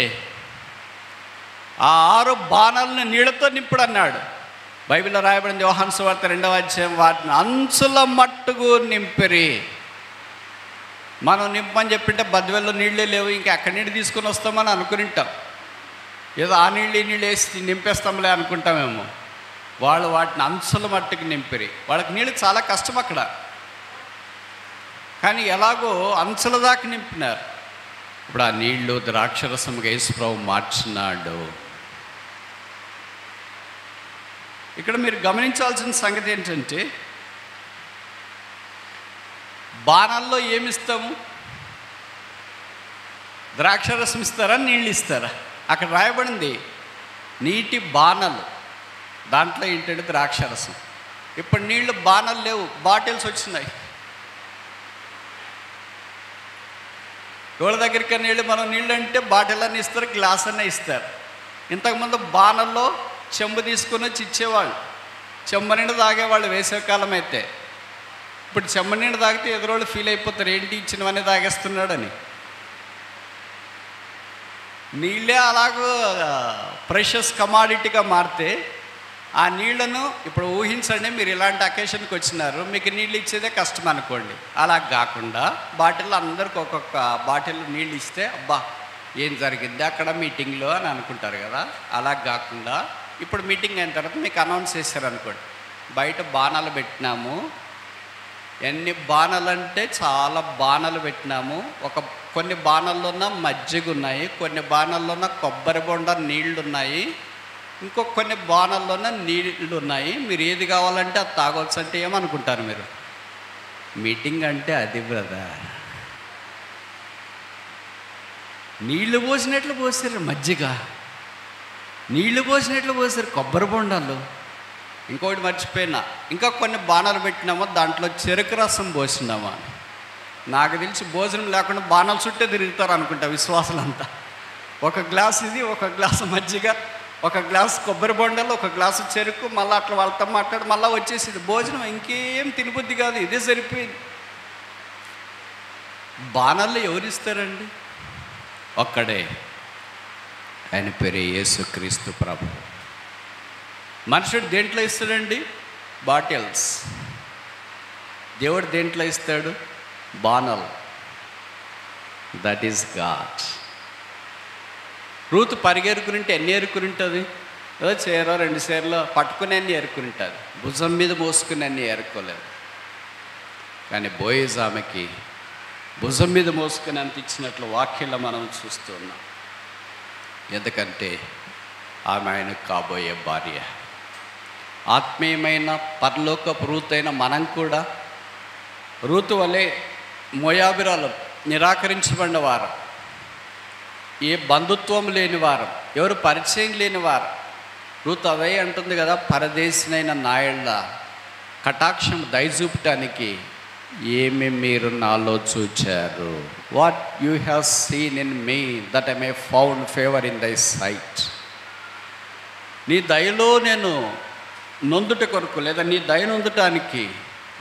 ఆ 6 బాణాలను నీళ్ళతో నింపుడు అన్నాడు. బైబిల్లో రాయబడింది, యోహాను సువార్త 2వ అధ్యాయం, వాటిని అంచుల మట్టుకు నింపిరి. మనం నింపమని చెప్పింటే బద్వెల్లో నీళ్ళే లేవు, ఇంకా ఎక్కడి నీళ్ళు తీసుకొని వస్తామని అనుకునింటాం. ఏదో ఆ నీళ్ళు ఈ నీళ్ళు వేసి నింపేస్తాంలే అనుకుంటామేమో. వాళ్ళు వాటిని అంచుల మట్టుకు నింపిరి. వాళ్ళకి నీళ్ళు చాలా కష్టం అక్కడ, కానీ ఎలాగో అంచుల దాకా నింపినారు. ఇప్పుడు ఆ నీళ్లు ద్రాక్షరసముగా యేసు ప్రభు మార్చినాడు. ఇక్కడ మీరు గమనించాల్సిన సంగతి ఏంటంటే, బాణాల్లో ఏమిస్తాము? ద్రాక్షరసం ఇస్తారా, నీళ్ళు ఇస్తారా? అక్కడ రాయబడింది నీటి బాణాలు, దాంట్లో ఏంటంటే ద్రాక్షరసం. ఇప్పుడు నీళ్ళు బాణాలు లేవు, బాటిల్స్ వచ్చినాయి. ఎవరి దగ్గరికి నీళ్ళు, మనం నీళ్ళు అంటే బాటిల్ అన్నీ ఇస్తారు, గ్లాస్ అన్నీ ఇస్తారు. ఇంతకుముందు బాణల్లో చెంబు తీసుకొని వచ్చి ఇచ్చేవాళ్ళు, చెంబు నిండా తాగేవాళ్ళు వేసవికాలం అయితే. ఇప్పుడు చెంబు నిండా తాగితే ఎదురోళ్ళు ఫీల్ అయిపోతారు, ఏంటి ఇచ్చినవన్నీ తాగేస్తున్నాడని. నీళ్ళే అలాగూ ప్రెషస్ కమాడిటీగా మారితే ఆ నీళ్లను ఇప్పుడు ఊహించండి, మీరు ఇలాంటి అకేషన్కి వచ్చినారు, మీకు నీళ్ళు ఇచ్చేదే కష్టం అనుకోండి. అలా కాకుండా బాటిల్లో అందరికి ఒక్కొక్క బాటిల్ నీళ్ళు ఇస్తే అబ్బా ఏం జరిగింది అక్కడ మీటింగ్లో అని అనుకుంటారు కదా. అలా కాకుండా ఇప్పుడు మీటింగ్ అయిన తర్వాత మీకు అనౌన్స్ చేశారు అనుకోండి, బయట బాణాలు పెట్టినాము. ఎన్ని బాణాలు అంటే చాలా బాణాలు పెట్టినాము. కొన్ని బాణాల్లోన మజ్జిగ ఉన్నాయి, కొన్ని బాణాల్లోన కొబ్బరి బొండ నీళ్లు ఉన్నాయి, కొన్ని బాణాల్లోన నీళ్ళు ఉన్నాయి. మీరు ఏది కావాలంటే అది తాగొచ్చు అంటే ఏమనుకుంటారు మీరు? మీటింగ్ అంటే అది బ్రదర్. నీళ్లు పోసినట్లు పోసారు మజ్జిగ, నీళ్లు పోసినట్లు పోసారు కొబ్బరి బొండాలు. ఇంకోటి మర్చిపోయినా, ఇంకా కొన్ని బాణాలు పెట్టినామో దాంట్లో చెరుకు రసం పోసినామా. నాకు తెలిసి భోజనం లేకుండా బాణాలు చుట్టే తిరుగుతారు అనుకుంటా విశ్వాసులంతా. ఒక గ్లాస్ ఇది, ఒక గ్లాసు మజ్జిగ, ఒక గ్లాస్ కొబ్బరి బొండలు, ఒక గ్లాసు చెరుకు, మళ్ళీ అట్లా వాళ్ళతో మాట్లాడి మళ్ళీ వచ్చేసింది భోజనం. ఇంకేం తినబుద్ధి కాదు, ఇదే సరిపోయింది. బాణాల్లో ఎవరిస్తారండి? ఒక్కడే, ఆయన పేరే యేసుక్రీస్తు ప్రభు. మనుషుడు దేంట్లో ఇస్తాడండి? బాటిల్స్. దేవుడు దేంట్లో ఇస్తాడు? బాణాలు. That is God. రూతు పరిగెరుకునింటే ఎన్ని ఏరుకునింటుంది? ఏదో చేరో 2 సేర్లో పట్టుకుని అన్ని ఏరుకునింటుంది, భుజం మీద మోసుకుని అన్ని ఏరుకోలేదు. కానీ బోయేజ్ ఆమెకి భుజం మీద మోసుకుని అంత ఇచ్చినట్లు వాక్యంలో మనం చూస్తూ ఉన్నాం. ఎందుకంటే ఆమె ఆయనకు కాబోయే భార్య. ఆత్మీయమైన పరలోకపు రూతైన మనం కూడా రూతు వలె మోయాబిరాలు, నిరాకరించబడిన వారు, ఏ బంధుత్వం లేని వారు, ఎవరు పరిచయం లేని వారు. రూతు అదే అంటుంది కదా, పరదేశినైన నాయళ్ళ కటాక్షం దయచూపటానికి ఏమి మీరు నాలో చూచారు? What you have seen in me that I may found favour in thy sight. నీ దయలో నేను నొందుట కొరకు, లేదా నీ దయ నొందటానికి,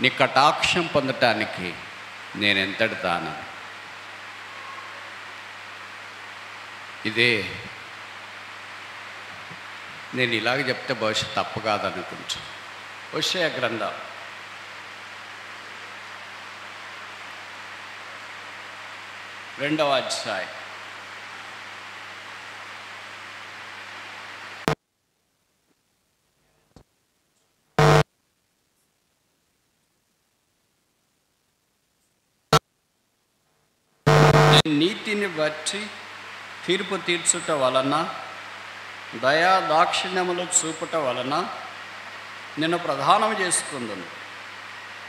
నీ కటాక్షం పొందటానికి నేను ఎంతటి దాను. ఇదే నేను ఇలాగ చెప్తే బహుశా తప్పు కాదనుకుంటా. హోషేయ గ్రంథం 2వ అధ్యాయం నీతిని బట్టి తీర్పు తీర్చుట వలన, దయా దాక్షిణ్యములు చూపుట వలన నిన్ను ప్రధానం చేసుకుందును.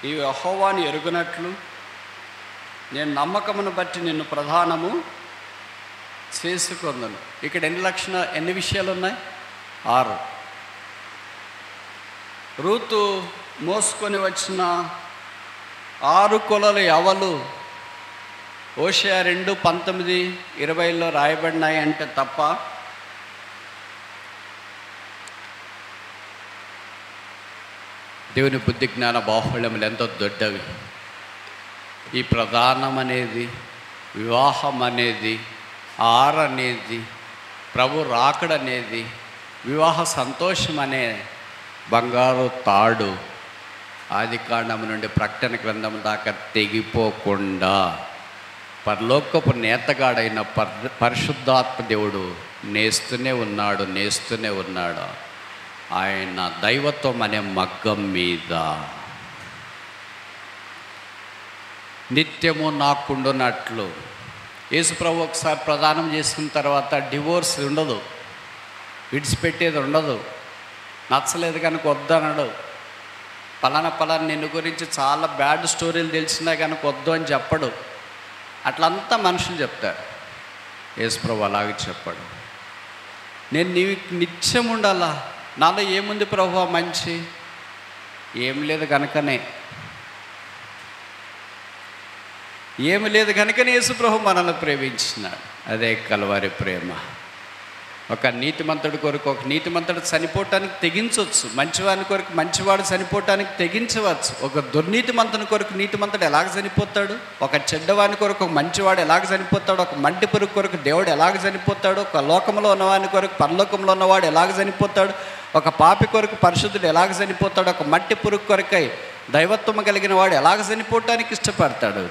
ఈ యెహోవాను ఎరుగునట్లు నేను నమ్మకమును బట్టి నిన్ను ప్రధానము చేసుకొందును. ఇక్కడ ఎన్ని విషయాలు ఉన్నాయి? 6. రూతు మోసుకొని వచ్చిన 6 కొలలు ఎవలు హోషేయ 2:19-20 రాయబడినాయి అంటే తప్ప దేవుని బుద్ధి జ్ఞాన బాహుళ్యములు ఎంతో దొడ్డవి. ఈ ప్రధానం అనేది, వివాహం అనేది, అనేది, ప్రభు రాకడనేది, వివాహ సంతోషం అనే బంగారు తాడు ఆదికాండం నుండి ప్రకటన గ్రంథం దాకా తెగిపోకుండా పరలోకపు నేతగాడైన పరిశుద్ధాత్మ దేవుడు నేస్తూనే ఉన్నాడు. ఆయన దైవత్వం అనే మగ్గం మీద నిత్యము నాకుండునట్లు యేసుప్రభు ఒకసారి ప్రదానం చేసుకున్న తర్వాత డివోర్స్ ఉండదు, విడిచిపెట్టేది ఉండదు. నచ్చలేదు కనుక వద్దనడు. పలానా నిన్ను గురించి చాలా బ్యాడ్ స్టోరీలు తెలిసినా కనుక వద్దు అని చెప్పడు. అట్లంతా మనుషులు చెప్తారు. యేసుప్రభు అలాగే చెప్పాడు. నేను నీవు నిత్యం ఉండాలా. నాలో ఏముంది ప్రభువా మంచి? ఏం లేదు కనుకనే యేసుప్రభు మనల్ని ప్రేమించినాడు. అదే కల్వారి ప్రేమ. ఒక నీతిమంతుడి కొరకు ఒక నీతిమంతుడు చనిపోవటానికి తెగించవచ్చు, మంచివాని కొరకు మంచివాడు చనిపోవటానికి తెగించవచ్చు. ఒక దుర్నీతిమంతుని కొరకు నీతిమంతుడు ఎలాగ చనిపోతాడు? ఒక చెడ్డవాని కొరకు ఒక మంచివాడు ఎలాగ చనిపోతాడు? ఒక మంటి పురుగు కొరకు దేవుడు ఎలాగ చనిపోతాడు? ఒక లోకంలో ఉన్నవాని కొరకు పరలోకంలో ఉన్నవాడు ఎలాగ చనిపోతాడు? ఒక పాపి కొరకు పరిశుద్ధుడు ఎలాగ చనిపోతాడు? ఒక మట్టి పురుగు కొరకై దైవత్వం కలిగిన వాడు ఎలాగ చనిపోవటానికి ఇష్టపడతాడు?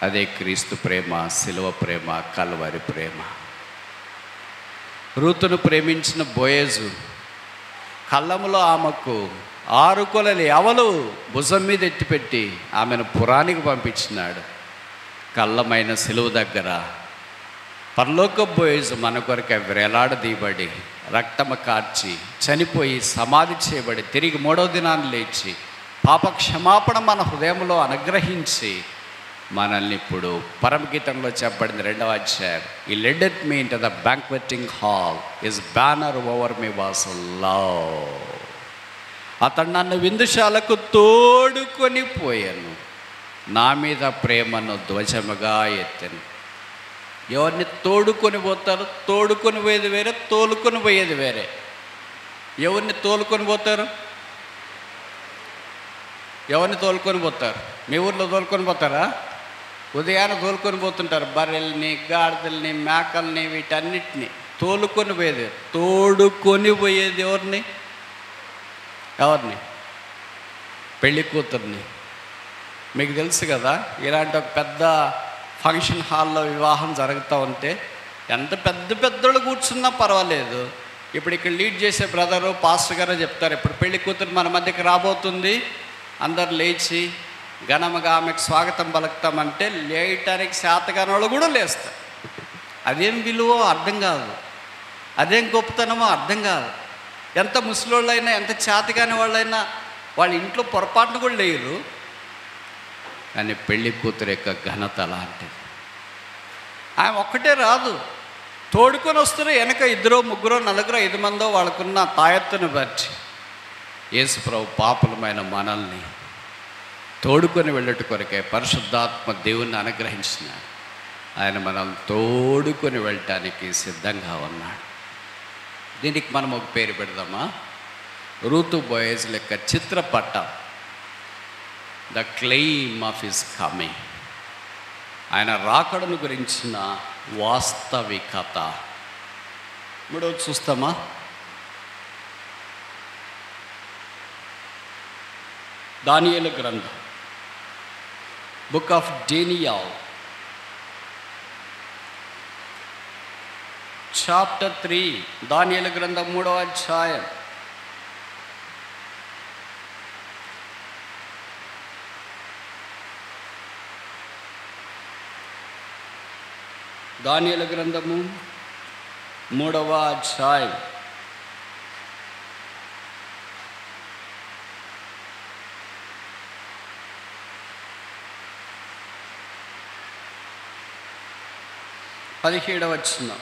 అదే క్రీస్తు ప్రేమ, శిలువ ప్రేమ, కల్వరి ప్రేమ. రూతును ప్రేమించిన బోయేజు కళ్ళములో ఆమెకు 6 కొలలు ఎవలు భుజం మీద ఎత్తిపెట్టి ఆమెను పురానికి పంపించినాడు. కళ్ళమైన సిలువ దగ్గర పరలోక బోయేజు మన కొరకే వేలాడదీయబడి రక్తము కార్చి చనిపోయి సమాధి చేయబడి తిరిగి 3వ దినాన్ని లేచి పాప క్షమాపణ మన హృదయంలో అనుగ్రహించి మనల్ని ఇప్పుడు పరమగీతంలో చెప్పబడింది 2వ అధ్యాయం, he leaded me into the banqueting hall is banner over me was love. అతడు నన్ను విందుశాలకు తోడుకొని పోయాను, నా మీద ప్రేమను ధ్వజముగా ఎత్తాను. ఎవరిని తోడుకొని పోతారు? తోడుకొని పోయేది వేరే, తోలుకొని పోయేది వేరే. ఎవరిని తోలుకొని పోతారు? ఎవరిని తోలుకొని పోతారు? మీ ఊర్లో తోలుకొని పోతారా? ఉదయాన్నే తోలుకొని పోతుంటారు. బర్రెల్ని, గాడిదల్ని, మేకల్ని, వీటన్నిటిని తోలుకొని పోయేది. తోడుకొని పోయేది ఎవరిని? పెళ్లి కూతుర్ని. మీకు తెలుసు కదా, ఇలాంటి ఒక పెద్ద ఫంక్షన్ హాల్లో వివాహం జరుగుతూ ఉంటే ఎంత పెద్దోళ్ళు కూర్చున్నా పర్వాలేదు. ఇప్పుడు ఇక్కడ లీడ్ చేసే బ్రదరు, పాస్టర్ గారు చెప్తారు, ఇప్పుడు పెళ్లి కూతురు మన మధ్యకి రాబోతుంది, అందరు లేచి ఘనముగా ఆమెకు స్వాగతం పలుకుతామంటే లేయటానికి శాతగాని వాళ్ళు కూడా లేస్తారు. అదేం విలువో అర్థం కాదు, అదేం గొప్పతనమో అర్థం కాదు. ఎంత ముసలోళ్ళైనా, ఎంత చేతగాని వాళ్ళైనా వాళ్ళ ఇంట్లో పొరపాటును కూడా లేరు. కానీ పెళ్లి కూతురు యొక్క ఘనత అలాంటిది. ఆమె ఒక్కటే రాదు, తోడుకొని వస్తారు. వెనక 2, 3, 4, 5 మందో వాళ్ళకున్న తాయెత్తును బట్టి యేసుప్రభు పాపులమైన మనల్ని తోడుకొని వెళ్ళట కొరకే పరిశుద్ధాత్మ దేవుణ్ణి అనుగ్రహించినాడు. ఆయన మనల్ని తోడుకొని వెళ్ళటానికి సిద్ధంగా ఉన్నాడు. దీనికి మనం ఒక పేరు పెడదామా? రూతు బోయేజ్ లెక్క చిత్రపటం, the claim of his coming. ఆయన రాకడను గురించిన వాస్తవికత. 3వది చూస్తామా? దానియేలు గ్రంథం, బుక్ ఆఫ్ డేనియల్, చాప్టర్ 3. దానియేలు గ్రంథం 3వ అధ్యాయం. దానియేలు గ్రంథము 3వ అధ్యాయం. పదిహేడవ వచనం.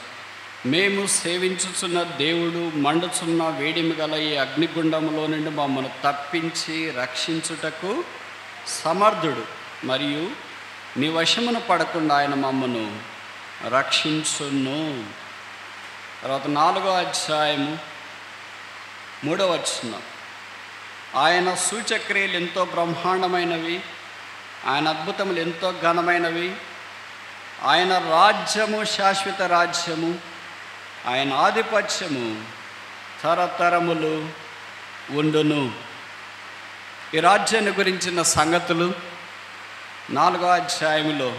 మేము సేవించుచున్న దేవుడు మండుచున్న వేడిమి గల ఈ అగ్నిగుండములో నుండి మమ్మల్ని తప్పించి రక్షించుటకు సమర్థుడు, మరియు నీ వశమును పడకుండా ఆయన మమ్మను రక్షించును. తర్వాత 4వ అధ్యాయము 3వ వచనం. ఆయన సూచక్రియలు ఎంతో బ్రహ్మాండమైనవి, ఆయన అద్భుతములు ఎంతో ఘనమైనవి. ఆయన రాజ్యము శాశ్వత రాజ్యము, ఆయన ఆధిపత్యము తరతరములు ఉండును. ఈ రాజ్యాన్ని గురించిన సంగతులు 4వ అధ్యాయంలో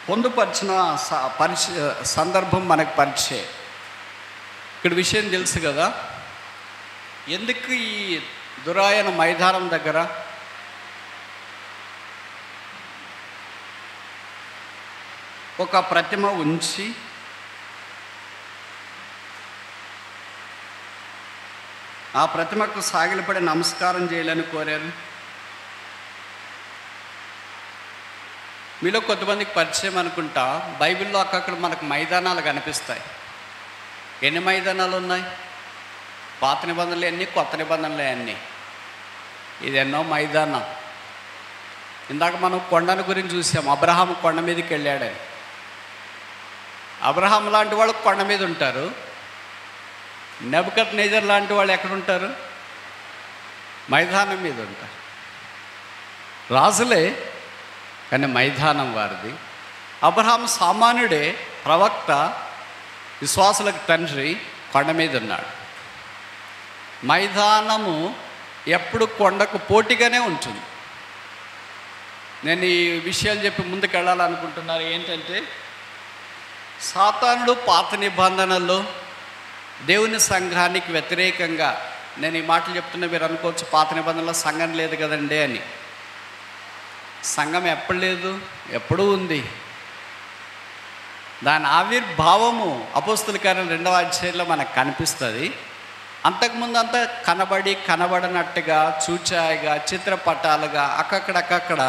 పొందుపరిచిన సందర్భం మనకు పరిచయం. ఇక్కడ విషయం తెలుసు కదా, ఎందుకు ఈ దురాయన మైదానం దగ్గర ఒక ప్రతిమ ఉంచి ఆ ప్రతిమకు సాగిలపడి నమస్కారం చేయాలని కోరారు? మీలో కొంతమందికి పరిచయం అనుకుంటా, బైబిల్లో అక్కడక్కడ మనకు మైదానాలు కనిపిస్తాయి. ఎన్ని మైదానాలు ఉన్నాయి? పాత నిబంధనలు ఎన్ని, కొత్త నిబంధనలు ఎన్ని? ఇది ఎన్నో మైదానం. ఇందాక మనం కొండను గురించి చూసాం. అబ్రహాం కొండ మీదకి వెళ్ళాడని. అబ్రహాం లాంటి వాళ్ళు కొండ మీద ఉంటారు. నెబుకద్నెజర్ లాంటి వాళ్ళు ఎక్కడుంటారు? మైదానం మీద ఉంటారు. రాజులే, కానీ మైదానం వారిది. అబ్రహాం సామాన్యుడే, ప్రవక్త, విశ్వాసులకు తండ్రి, కొండ మీద ఉన్నాడు. మైదానము ఎప్పుడు కొండకు పోటీగానే ఉంటుంది. నేను ఈ విషయాలు చెప్పి ముందుకు వెళ్ళాలనుకుంటున్నారు. ఏంటంటే, సాతానుడు పాత నిబంధనల్లో దేవుని సంఘానికి వ్యతిరేకంగా, నేను ఈ మాటలు చెప్తున్నా మీరు అనుకోవచ్చు పాత నిబంధనలో సంఘం లేదు కదండి అని. సంఘం ఎప్పుడు లేదు? ఎప్పుడూ ఉంది. దాని ఆవిర్భావము అపోస్తల కార్యాలు 2వ అధ్యాయంలో మనకు కనిపిస్తుంది. అంతకుముందు అంతా కనబడనట్టుగా, చూచాయిగా, చిత్రపటాలుగా అక్కడక్కడ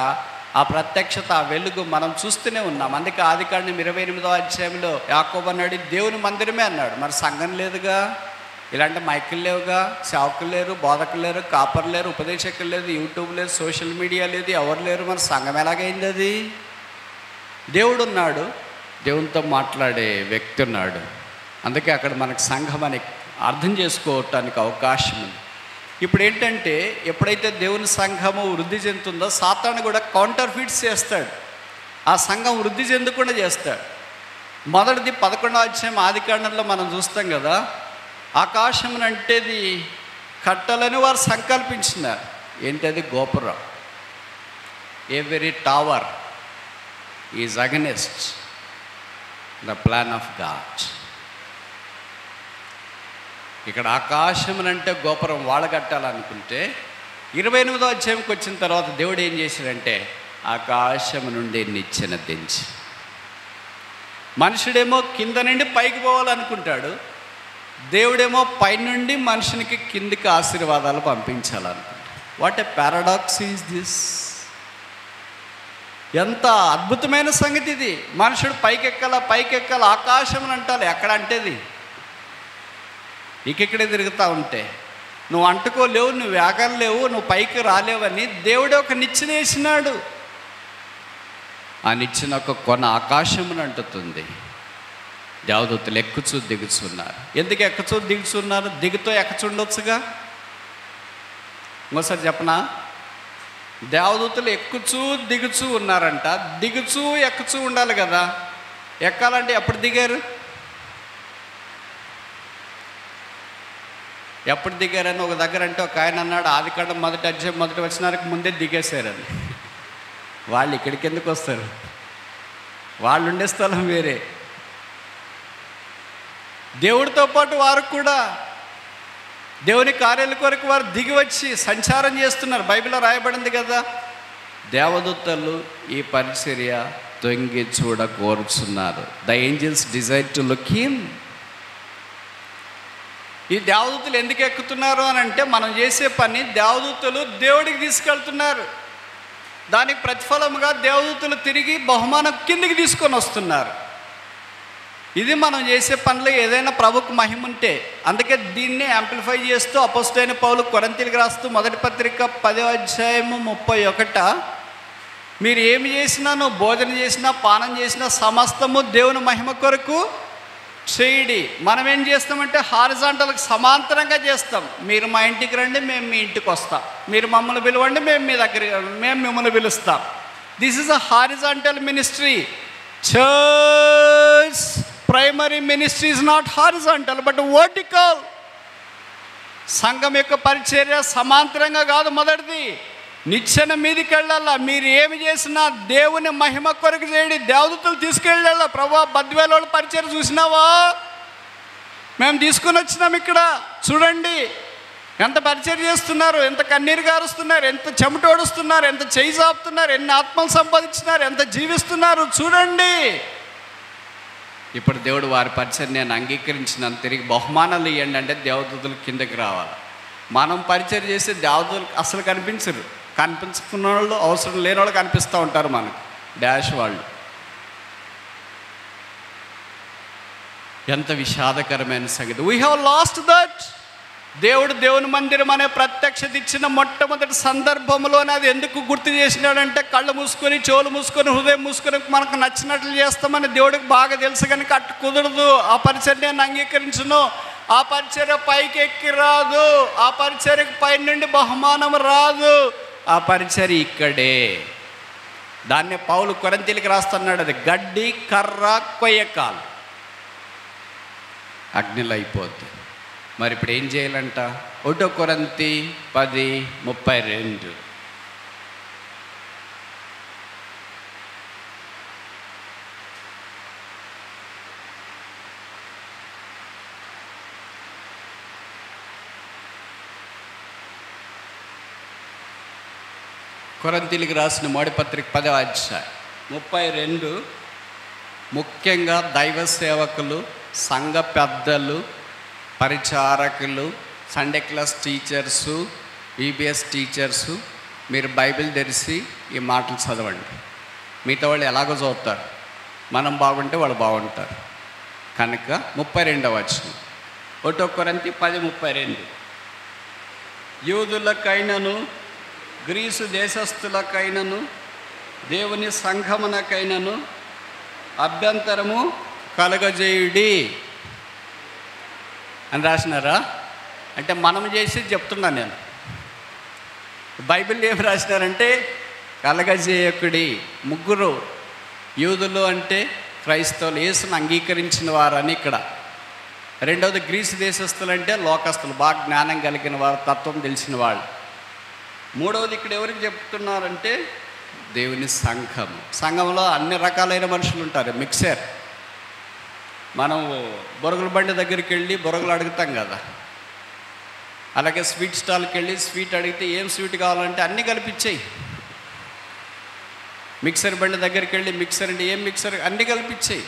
ఆ ప్రత్యక్షత, ఆ వెలుగు మనం చూస్తూనే ఉన్నాం. అందుకే ఆదికాండం 28వ అధ్యాయంలో యాకోబు అన్నాడు, దేవుని మందిరమే అన్నాడు. మరి సంఘం లేదుగా, ఇలాంటి మైకులు లేవుగా, సేవకులు లేరు, బోధకులు లేరు, కాపర్లు లేరు, ఉపదేశకులు లేదు, యూట్యూబ్ లేదు, సోషల్ మీడియా లేదు, ఎవరు లేరు. మరి సంఘం ఎలాగైంది? అది దేవుడు ఉన్నాడు, దేవునితో మాట్లాడే వ్యక్తి ఉన్నాడు. అందుకే అక్కడ మనకు సంఘం అని అర్థం చేసుకోవటానికి అవకాశం ఉంది. ఇప్పుడు ఏంటంటే, ఎప్పుడైతే దేవుని సంఘము వృద్ధి చెందుతుందో సాతాను కూడా కౌంటర్ ఫిట్స్ చేస్తాడు. ఆ సంఘం వృద్ధి చెందకుండా చేస్తాడు. మొదటిది 11వ అధ్యాయం ఆదికాండంలో మనం చూస్తాం కదా, ఆకాశమునంటేది కట్టాలని వారు సంకల్పించినారు. ఏంటది? గోపురం. Every tower is against the plan of God. ఇక్కడ ఆకాశమునంటే గోపురం వాళ్ళు కట్టాలనుకుంటే 28వ అధ్యాయంకి వచ్చిన తర్వాత దేవుడు ఏం చేశాడంటే, ఆకాశము నుండి నిచ్చెన దించి, మనుషుడేమో కింద నుండి పైకి పోవాలనుకుంటాడు, దేవుడేమో పైనుండి మనుషునికి కిందికి ఆశీర్వాదాలు పంపించాలనుకుంటాడు. What a paradox is this! ఎంత అద్భుతమైన సంగతి ఇది. మనుషుడు పైకెక్కాల ఆకాశం అంటాలి. ఎక్కడ అంటేది ఇక్కడే తిరుగుతూ ఉంటే నువ్వు అంటుకోలేవు, నువ్వు వేగలేవు, నువ్వు పైకి రాలేవని దేవుడే ఒక నిచ్చెన వేసినాడు. ఆ నిచ్చెన ఒక కొన ఆకాశమును అంటుతుంది. దేవదూతలు ఎక్కుచూ దిగుచున్నారు. ఎందుకు ఎక్కుచూ దిగుచున్నారు? దిగుతో ఎక్కచుండొచ్చుగా. ఇంకోసారి చెప్పనా? దేవదూతలు ఎక్కుచూ దిగుచూ ఉన్నారంట. దిగుచూ ఎక్కుచూ ఉండాలి కదా. ఎక్కాలంటే ఎప్పుడు దిగారు? ఎప్పుడు దిగారని ఒక దగ్గర అంటే ఒక ఆయన అన్నాడు, ఆదికాండం 1వ అధ్యాయం 1వ వచనానికి ముందే దిగేశారని. వాళ్ళు ఇక్కడికి ఎందుకు వస్తారు? వాళ్ళు ఉండే స్థలం వేరే. దేవుడితో పాటు వారు కూడా దేవుని కార్యాల కొరకు వారు దిగి వచ్చి సంచారం చేస్తున్నారు. బైబిల్లో రాయబడింది కదా, దేవదూతలు ఈ పరిచర్య తొంగి చూడ కోరుచున్నారు. The angels desire to look him. ఈ దేవదూతలు ఎందుకు ఎక్కుతున్నారు అని అంటే, మనం చేసే పని దేవదూతలు దేవుడికి తీసుకెళ్తున్నారు. దానికి ప్రతిఫలముగా దేవదూతలు తిరిగి బహుమానం కిందికి తీసుకొని వస్తున్నారు. ఇది మనం చేసే పనిలో ఏదైనా ప్రభుకు మహిమ ఉంటే. అందుకే దీన్ని యాంప్లిఫై చేస్తూ అపోస్తలుడైన పౌలు కొరింథీయులకు రాస్తూ మొదటి పత్రిక 10:31, మీరు ఏమి చేసినా, నువ్వు భోజన చేసినా పానం చేసినా సమస్తము దేవుని మహిమ కొరకు చేయడి. మనం ఏం చేస్తామంటే హారిజాంటల్కి సమాంతరంగా చేస్తాం. మీరు మా ఇంటికి రండి, మేము మీ ఇంటికి వస్తాం. మీరు మమ్మల్ని పిలవండి, మేము మీ దగ్గరికి మేము మిమ్మల్ని పిలుస్తాం. This is a horizontal ministry. Church primary ministry is not horizontal but vertical. సంఘం యొక్క పరిచర్య సమాంతరంగా కాదు. మొదటిది నిచ్చెన మీదికి వెళ్ళాలా. మీరు ఏమి చేసినా దేవుని మహిమ కొరకు చేయండి. దేవదూతలు తీసుకెళ్ళాలా. ప్రభా బద్వేలోళ్ళ పరిచర్య చూసినావా, మేము తీసుకొని వచ్చినాం, ఇక్కడ చూడండి ఎంత పరిచర్య చేస్తున్నారు, ఎంత కన్నీరు గారుస్తున్నారు, ఎంత చెమటోడుస్తున్నారు, ఎంత చేయి చాపుతున్నారు, ఎన్ని ఆత్మలు సంపాదించినారు, ఎంత జీవిస్తున్నారు చూడండి. ఇప్పుడు దేవుడు వారి పరిచయం నేను అంగీకరించినాను, తిరిగి బహుమానాలు ఇవ్వండి అంటే దేవదూతలు కిందకి రావాలి. మనం పరిచయం చేస్తే దేవదూతలు అసలు కనిపించరు. కనిపించుకున్న వాళ్ళు, అవసరం లేని వాళ్ళు కనిపిస్తూ ఉంటారు మనకు, డాష్ వాళ్ళు. ఎంత విషాదకరమైన సంగతి. We have lost that. దేవుడు దేవుని మందిరం అనే ప్రత్యక్షత ఇచ్చిన మొట్టమొదటి సందర్భంలోనే అది ఎందుకు గుర్తు చేసినాడంటే, కళ్ళు మూసుకొని, చెవులు మూసుకొని, హృదయం మూసుకొని మనకు నచ్చినట్లు చేస్తామని దేవుడికి బాగా తెలుసు. కనుక అట్టు కుదరదు. ఆ పరిచర్య నేను అంగీకరించును. ఆ పరిచర్య పైకి ఎక్కి రాదు. ఆ పరిచర్యకు పై నుండి బహుమానం రాదు. ఆ పరిచర్య ఇక్కడే. దాన్నే పౌలు కొరింథీయులకు రాస్తున్నాడు. అది గడ్డి కర్ర కొయ్యకాలు అగ్నిలో అయిపోద్ది. మరి ఇప్పుడు ఏం చేయాలంట? 1 కొరింథీ 10:32. కొరింథీయులకు రాసిన మొదటి పత్రిక 10:32. ముఖ్యంగా దైవ సేవకులు, సంఘ పెద్దలు, పరిచారకులు, Sunday class teachers, EBS teachers, మీరు బైబిల్ తెరిచి ఈ మాటలు చదవండి. మిగతా వాళ్ళు ఎలాగో చదువుతారు, మనం బాగుంటే వాళ్ళు బాగుంటారు. కనుక 32వ వచనం 1 కొరింథీ 10:32. యూదులకైనను గ్రీసు దేశస్థులకైనను దేవుని సంఘమునకైనను అభ్యంతరము కలగజేయుడి అని రాసినారా? అంటే మనం చేసి చెప్తున్నాను నేను. బైబిల్ ఏం రాసినారంటే కలగజేయకుడి. ముగ్గురు యూదులు అంటే క్రైస్తవులు, యేసును అంగీకరించిన వారని ఇక్కడ. రెండవది గ్రీసు దేశస్తులు అంటే లోకస్తులు, బాగా జ్ఞానం కలిగిన వారు, తత్వం తెలిసిన వాళ్ళు. మూడవది ఇక్కడ ఎవరికి చెప్తున్నారంటే దేవుని సంఘము. సంఘంలో అన్ని రకాలైన మనుషులు ఉంటారు, మిక్సర్. మనం బొరుగుల బండి దగ్గరికి వెళ్ళి బొరుగులు అడుగుతాం కదా, అలాగే స్వీట్ స్టాల్కి వెళ్ళి స్వీట్ అడిగితే ఏం స్వీట్ కావాలంటే అన్నీ కలిపిచ్చేయి. మిక్సర్ బండి దగ్గరికి వెళ్ళి మిక్సర్ అంటే ఏం మిక్సర్, అన్నీ కలిపిచ్చేయి.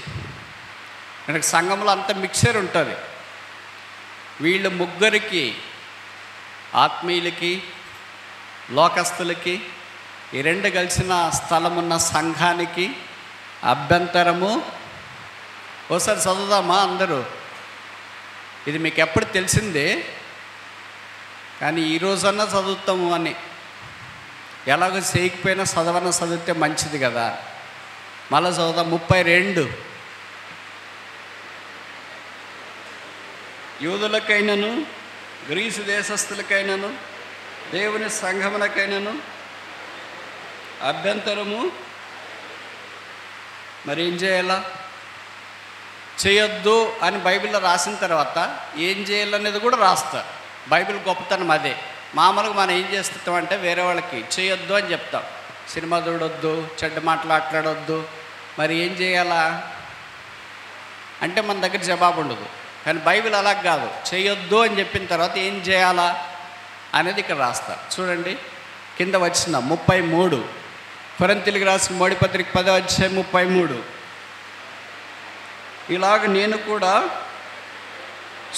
మనకు సంఘంలో అంత మిక్సర్ ఉంటుంది. వీళ్ళు ముగ్గురికి, ఆత్మీయులకి లోకస్తులకి, ఈ రెండు కలిసిన స్థలం ఉన్న సంఘానికి అభ్యంతరము. ఒకసారి చదువుదామా అందరూ? ఇది మీకు ఎప్పుడు తెలిసిందే, కానీ ఈరోజన్నా చదువుతాము అని. ఎలాగో చేయకపోయినా చదివితే మంచిది కదా. మళ్ళీ చదువుదాం. 32. యూదులకైనను గ్రీసు దేశస్థులకైనను దేవుని సంఘమునకైనను అభ్యంతరము. మరి ఏం చేయాలా? చేయొద్దు అని బైబిల్లో రాసిన తర్వాత ఏం చేయాలనేది కూడా రాస్తా. బైబిల్ గొప్పతనం అదే. మామూలుగా మనం ఏం చేస్తామంటే వేరే వాళ్ళకి చేయొద్దు అని చెప్తాం. సినిమా చూడొద్దు, చెడ్డ మాట్లాడొద్దు. మరి ఏం చేయాలా అంటే మన దగ్గర జవాబు ఉండదు. కానీ బైబిల్ అలా కాదు. చేయొద్దు అని చెప్పిన తర్వాత ఏం చేయాలా అనేది ఇక్కడ రాస్తా. చూడండి కింద వచ్చిన 33. కొరింథీయులకు రాసిన మొదటి పత్రిక 10:33. ఇలాగ నేను కూడా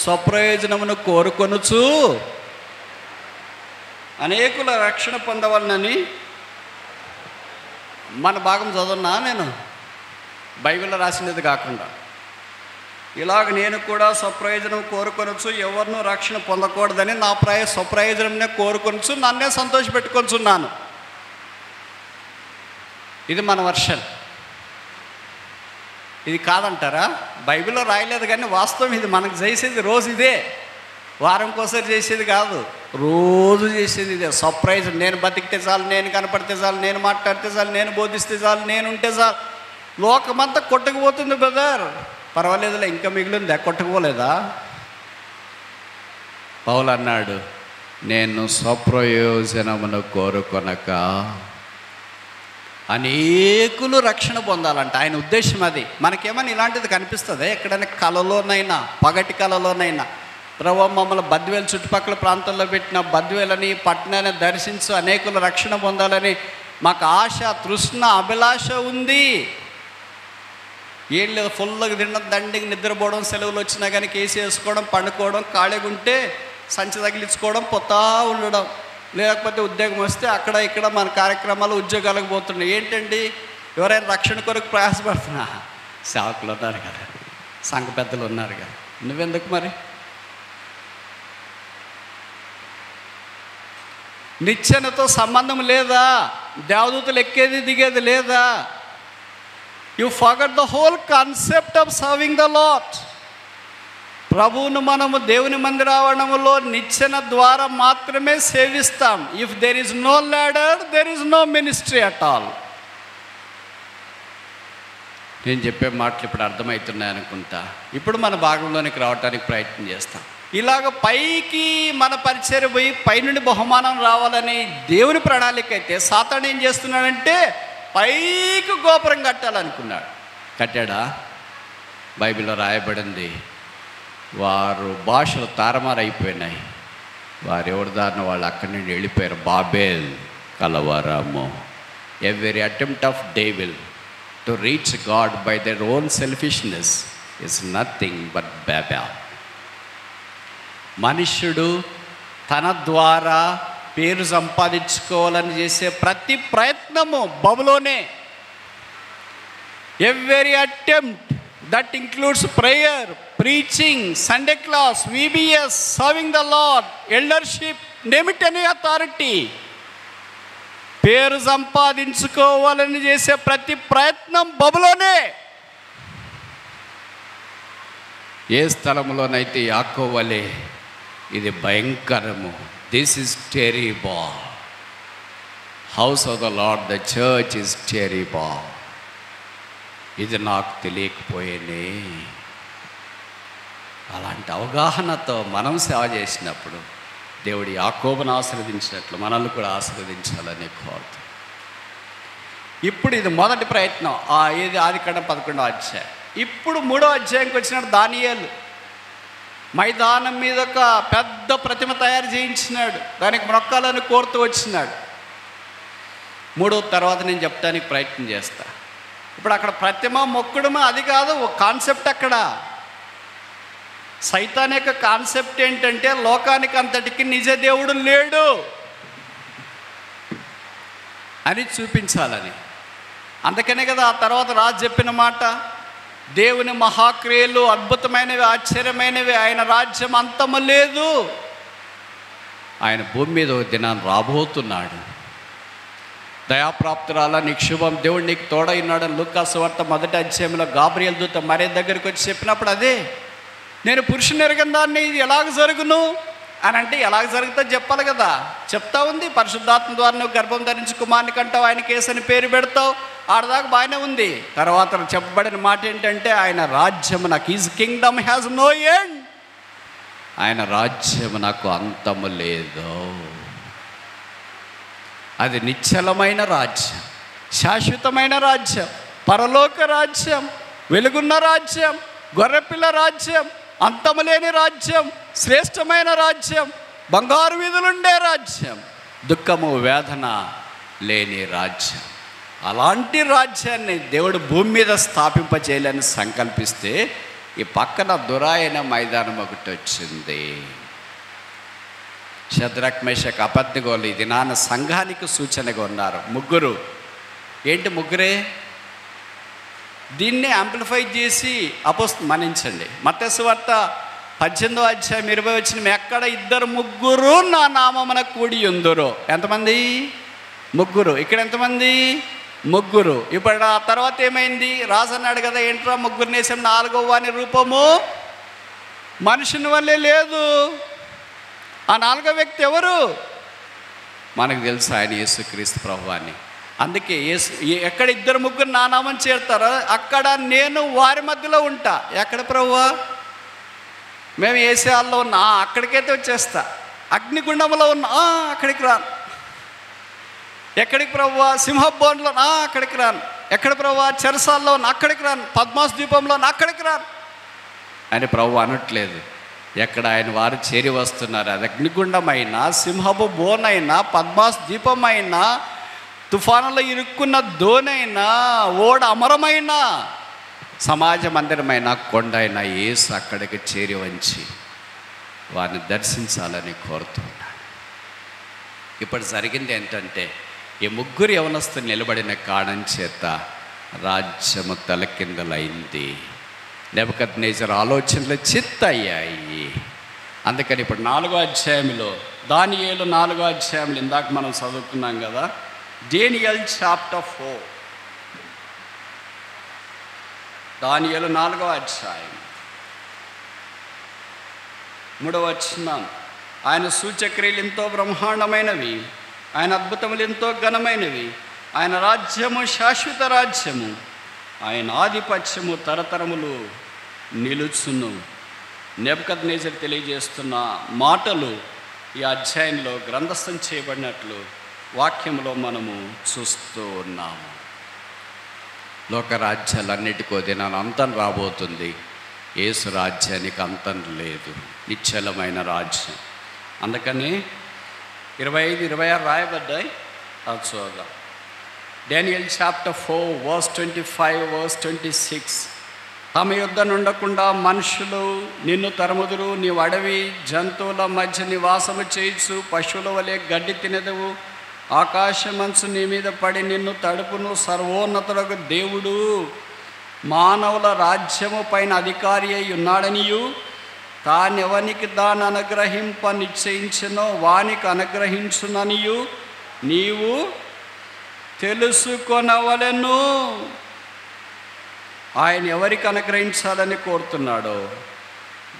స్వప్రయోజనమును కోరుకొనుచు అనేకుల రక్షణ పొందవలనని. మన భాగం చదువున్నా నేను, బైబిల్లో రాసినది కాకుండా. ఇలాగ నేను కూడా స్వప్రయోజనం కోరుకొనొచ్చు, ఎవరినూ రక్షణ పొందకూడదని నా స్వప్రయోజనంనే కోరుకొనొచ్చు, నన్నే సంతోషపెట్టుకొచ్చున్నాను. ఇది మన వర్షన్. ఇది కాదంటారా? బైబిల్లో రాయలేదు కానీ వాస్తవం ఇది. మనకు చేసేది రోజు ఇదే, వారం కోసం చేసేది కాదు, రోజు చేసేది ఇదే. సర్ప్రైజ్. నేను బతికితే చాలు, నేను కనపడితే చాలు, నేను మాట్లాడితే చాలు, నేను బోధిస్తే చాలు, నేను ఉంటే చాలు. లోకమంతా కొట్టుకుపోతుంది బ్రదర్. పర్వాలేదులే, ఇంకా మిగిలిందా? కొట్టుకుపోలేదా? పౌలు అన్నాడు, నేను స్వప్రయోజనమును కోరుకొనక అనేకులు రక్షణ పొందాలంట. ఆయన ఉద్దేశం అది. మనకేమని ఇలాంటిది కనిపిస్తుంది ఎక్కడైనా కళలోనైనా, పగటి కళలోనైనా? ప్రభువా, మమ్మల్ని బద్వేలు చుట్టుపక్కల ప్రాంతాల్లో పెట్టిన బద్వేలని పట్టణాన్ని దర్శించు, అనేకులు రక్షణ పొందాలని మాకు ఆశ, తృష్ణ, అభిలాష ఉంది. ఏం లేదు, ఫుల్గా తినడం, దండికి నిద్రపోవడం, సెలవులు వచ్చినా కానీ కేసు వేసుకోవడం, పండుకోవడం, ఖాళీగా ఉంటే సంచి తగిలించుకోవడం, పోతా ఉండడం. లేకపోతే ఉద్యోగం వస్తే అక్కడ ఇక్కడ మన కార్యక్రమాలు, ఉద్యోగాలకు పోతున్నాయి. ఏంటండి, ఎవరైనా రక్షణ కొరకు ప్రయాసపడుతున్నా? సేవకులు ఉన్నారు కదా, సంఘ పెద్దలు ఉన్నారు కదా, నువ్వెందుకు మరి? నిచ్చెనతో సంబంధం లేదా? దేవదూతలు ఎక్కేది దిగేది లేదా? You forgot the whole concept of serving the Lord. ప్రభువును మనము దేవుని మందిర ఆవరణములో నిచ్చెన ద్వారా మాత్రమే సేవిస్తాం. If there is no ladder, there is no ministry at all. నేను చెప్పే మాటలు ఇప్పుడు అర్థమవుతున్నాయి అనుకుంటా. ఇప్పుడు మన భాగంలోనికి రావడానికి ప్రయత్నం చేస్తాం. ఇలాగ పైకి మన పరిచయం పోయి పైనుండి బహుమానం రావాలని దేవుని ప్రణాళిక అయితే, సాతాను ఏం చేస్తున్నాడంటే పైకి గోపురం కట్టాలనుకున్నాడు. కట్టాడా? బైబిల్లో రాయబడింది, వారు భాషలు తారుమారైపోయినాయి, వారు ఎవరి దారిన వాళ్ళు అక్కడి నుండి వెళ్ళిపోయారు. బాబేల్ కలవరము. Every attempt of devil to reach God by their own selfishness is nothing but Babel. మనుష్యుడు తన ద్వారా పేరు సంపాదించుకోవాలని చేసే ప్రతి ప్రయత్నము బబులోనే. Every attempt that includes prayer, preaching, Sunday class, VBS, serving the Lord, eldership, name it any authority. పేరు సంపాదించుకోవాలని చేసే ప్రతి ప్రయత్నం బబులోనే. ఏ స్థలంలోనైతే యాకోబు వలె ఇది భయంకరము, this is terrible. House of the Lord, the church is terrible. ఇది నాకు తెలియకపోయేనే. అలాంటి అవగాహనతో మనం సేవ చేసినప్పుడు దేవుడు యాకోబును ఆశీర్వదించినట్లు మనల్ని కూడా ఆశీర్వదించాలని కోరుతాం. ఇప్పుడు ఇది మొదటి ప్రయత్నం. ఇది ఆదికాండం 11వ అధ్యాయం. ఇప్పుడు 3వ అధ్యాయంకి వచ్చినాడు దానియేలు. మైదానం మీద ఒక పెద్ద ప్రతిమ తయారు చేయించినాడు, దానికి మొక్కాలని కోరుతూ వచ్చినాడు. 3వ తర్వాత నేను చెప్తానికి ప్రయత్నం చేస్తా. ఇప్పుడు అక్కడ ప్రతిమ మొక్కడమా అది కాదు, ఒక కాన్సెప్ట్. అక్కడ సైతాన్ యొక్క కాన్సెప్ట్ ఏంటంటే లోకానికి అంతటికి నిజ దేవుడు లేడు అని చూపించాలని. అందుకనే కదా ఆ తర్వాత రాజు చెప్పిన మాట, దేవుని మహాక్రియలు అద్భుతమైనవి, ఆశ్చర్యమైనవి, ఆయన రాజ్యం అంతము లేదు, ఆయన భూమి మీద ఒక దినాన్ని రాబోతున్నాడు. దయాప్రాప్తురాల నీకు శుభం, దేవుడు నీకు తోడైనాడని లూకా సువార్త 1వ అధ్యాయంలో గాబ్రియల్ దూత మరియ దగ్గరికి వచ్చి చెప్పినప్పుడు అదే, నేను పురుషుని ఎరగని దాన్ని ఇది ఎలాగ జరుగును అని అంటే, ఎలాగ జరుగుతుందో చెప్పాలి కదా. చెప్తా ఉంది, పరిశుద్ధాత్మ ద్వారా నువ్వు గర్భం ధరించి కుమారుని కంటావు, ఆయనకి యేసని పేరు పెడతావు. ఆడదాకా బాగానే ఉంది. తర్వాత చెప్పబడిన మాట ఏంటంటే ఆయన రాజ్యము నాకు, his kingdom has no end, ఆయన రాజ్యము నాకు అంతము లేదు. అది నిశ్చలమైన రాజ్యం, శాశ్వతమైన రాజ్యం, పరలోక రాజ్యం, వెలుగున్న రాజ్యం, గొర్రెపిల్ల రాజ్యం, అంతము లేని రాజ్యం, శ్రేష్టమైన రాజ్యం, బంగారు వీధులుండే రాజ్యం, దుఃఖము వేదన లేని రాజ్యం. అలాంటి రాజ్యాన్ని దేవుడు భూమి మీద స్థాపింపచేయాలని సంకల్పిస్తే ఈ పక్కన దురాయన మైదానం ఒకటి వచ్చింది. షద్రక్ మేషక్ అబేద్నెగోలు ఇది నాన్న సంఘానికి సూచనగా ఉన్నారు. ముగ్గురు. ఏంటి ముగ్గురే? దీన్ని యాంప్లిఫై చేసి మన్నించండి, మత్తయి సువార్త 18వ అధ్యాయం 20 వచనం, ఎక్కడ 2-3 నా నామమున కూడి ఉందురో. ఎంతమంది? ముగ్గురు. ఇక్కడ ఎంతమంది? ముగ్గురు. ఇప్పుడు ఆ తర్వాత ఏమైంది? రాజన్నాడు కదా, ఏంట్రా ముగ్గురు వేసాం, 4వ వాని రూపము మనుషుని వల్లే లేదు. ఆ 4వ వ్యక్తి ఎవరు? మనకు తెలుసు, ఆయన యేసుక్రీస్తు ప్రభువాన్ని. అందుకే ఎక్కడ 2-3 నా నామం చేరుతారో అక్కడ నేను వారి మధ్యలో ఉంటా. ఎక్కడ ప్రభువా? మేము ఏసేయాల్లో ఉన్నా, అక్కడికైతే వచ్చేస్తా. అగ్నిగుండంలో ఉన్నా, అక్కడికి రాను. ఎక్కడికి ప్రభువా? సింహబోన్లో, అక్కడికి రాను. ఎక్కడ ప్రభువా? చెరసాల్లో ఉన్నా, అక్కడికి రాను. పద్మాస్ ద్వీపంలో, అక్కడికి రాను అని ప్రభు అనట్లేదు. ఎక్కడ ఆయన వారు చేరి వస్తున్నారు, అది అగ్నిగుండమైనా, సింహపు బోనైనా, పద్మాస్ ద్వీపమైనా, తుఫానులో ఇరుక్కున్న దోనైనా, ఓడ అమరమైనా, సమాజ మందిరమైన, కొండ అయినా, యేసు అక్కడికి చేరి వంచి వారిని దర్శించాలని కోరుతున్నాడు. ఇప్పుడు జరిగింది ఏంటంటే, ఈ ముగ్గురు యవనస్తులు నిలబడిన కారణం చేత రాజ్యము తలకిందలైంది. నెబుకద్నెజరు ఆలోచనలు చిత్తయ్యాయి. అందుకని ఇప్పుడు 4వ అధ్యాయంలో, దానియేలు 4వ అధ్యాయంలో ఇందాక మనం చదువుకున్నాం కదా, డేనియల్ చాప్టర్ 4, దానియేలు 4వ అధ్యాయం 3వ వచనం, ఆయన సూచక్రియలు ఎంతో బ్రహ్మాండమైనవి, ఆయన అద్భుతములు ఎంతో ఘనమైనవి, ఆయన రాజ్యము శాశ్వత రాజ్యము, ఆయన ఆధిపత్యము తరతరములు నిలుచును. నెబుకద్నెజరు తెలియజేస్తున్న మాటలు ఈ అధ్యాయంలో గ్రంథస్థం చేయబడినట్లు వాక్యంలో మనము చూస్తూ ఉన్నాము. లోకరాజ్యాలన్నిటికో దినాన అంతం రాబోతుంది. యేసు రాజ్యానికి అంతం లేదు, నిశ్చలమైన రాజ్యం. అందుకని 25, 26 రాయబడ్డాయి. అది చూద్దాం. డేనియల్ చాప్టర్ 4 verse 25, verse 26, తమ యుద్ధ నుండకుండా మనుషులు నిన్ను తరుముదురు, నీవు అడవి జంతువుల మధ్య నివాసము చేయొచ్చు, పశువుల వలె గడ్డి తినదవు, ఆకాశమంచు నీ మీద పడి నిన్ను తడుపును. సర్వోన్నతులకు దేవుడు మానవుల రాజ్యము పైన అధికారి అయి ఉన్నాడనియు, తానెవనికి దాన్ని అనుగ్రహింప నిశ్చయించినో వానికి అనుగ్రహించుననియు నీవు తెలుసుకొనవలెను. ఆయన ఎవరికి అనుగ్రహించాలని కోరుతున్నాడో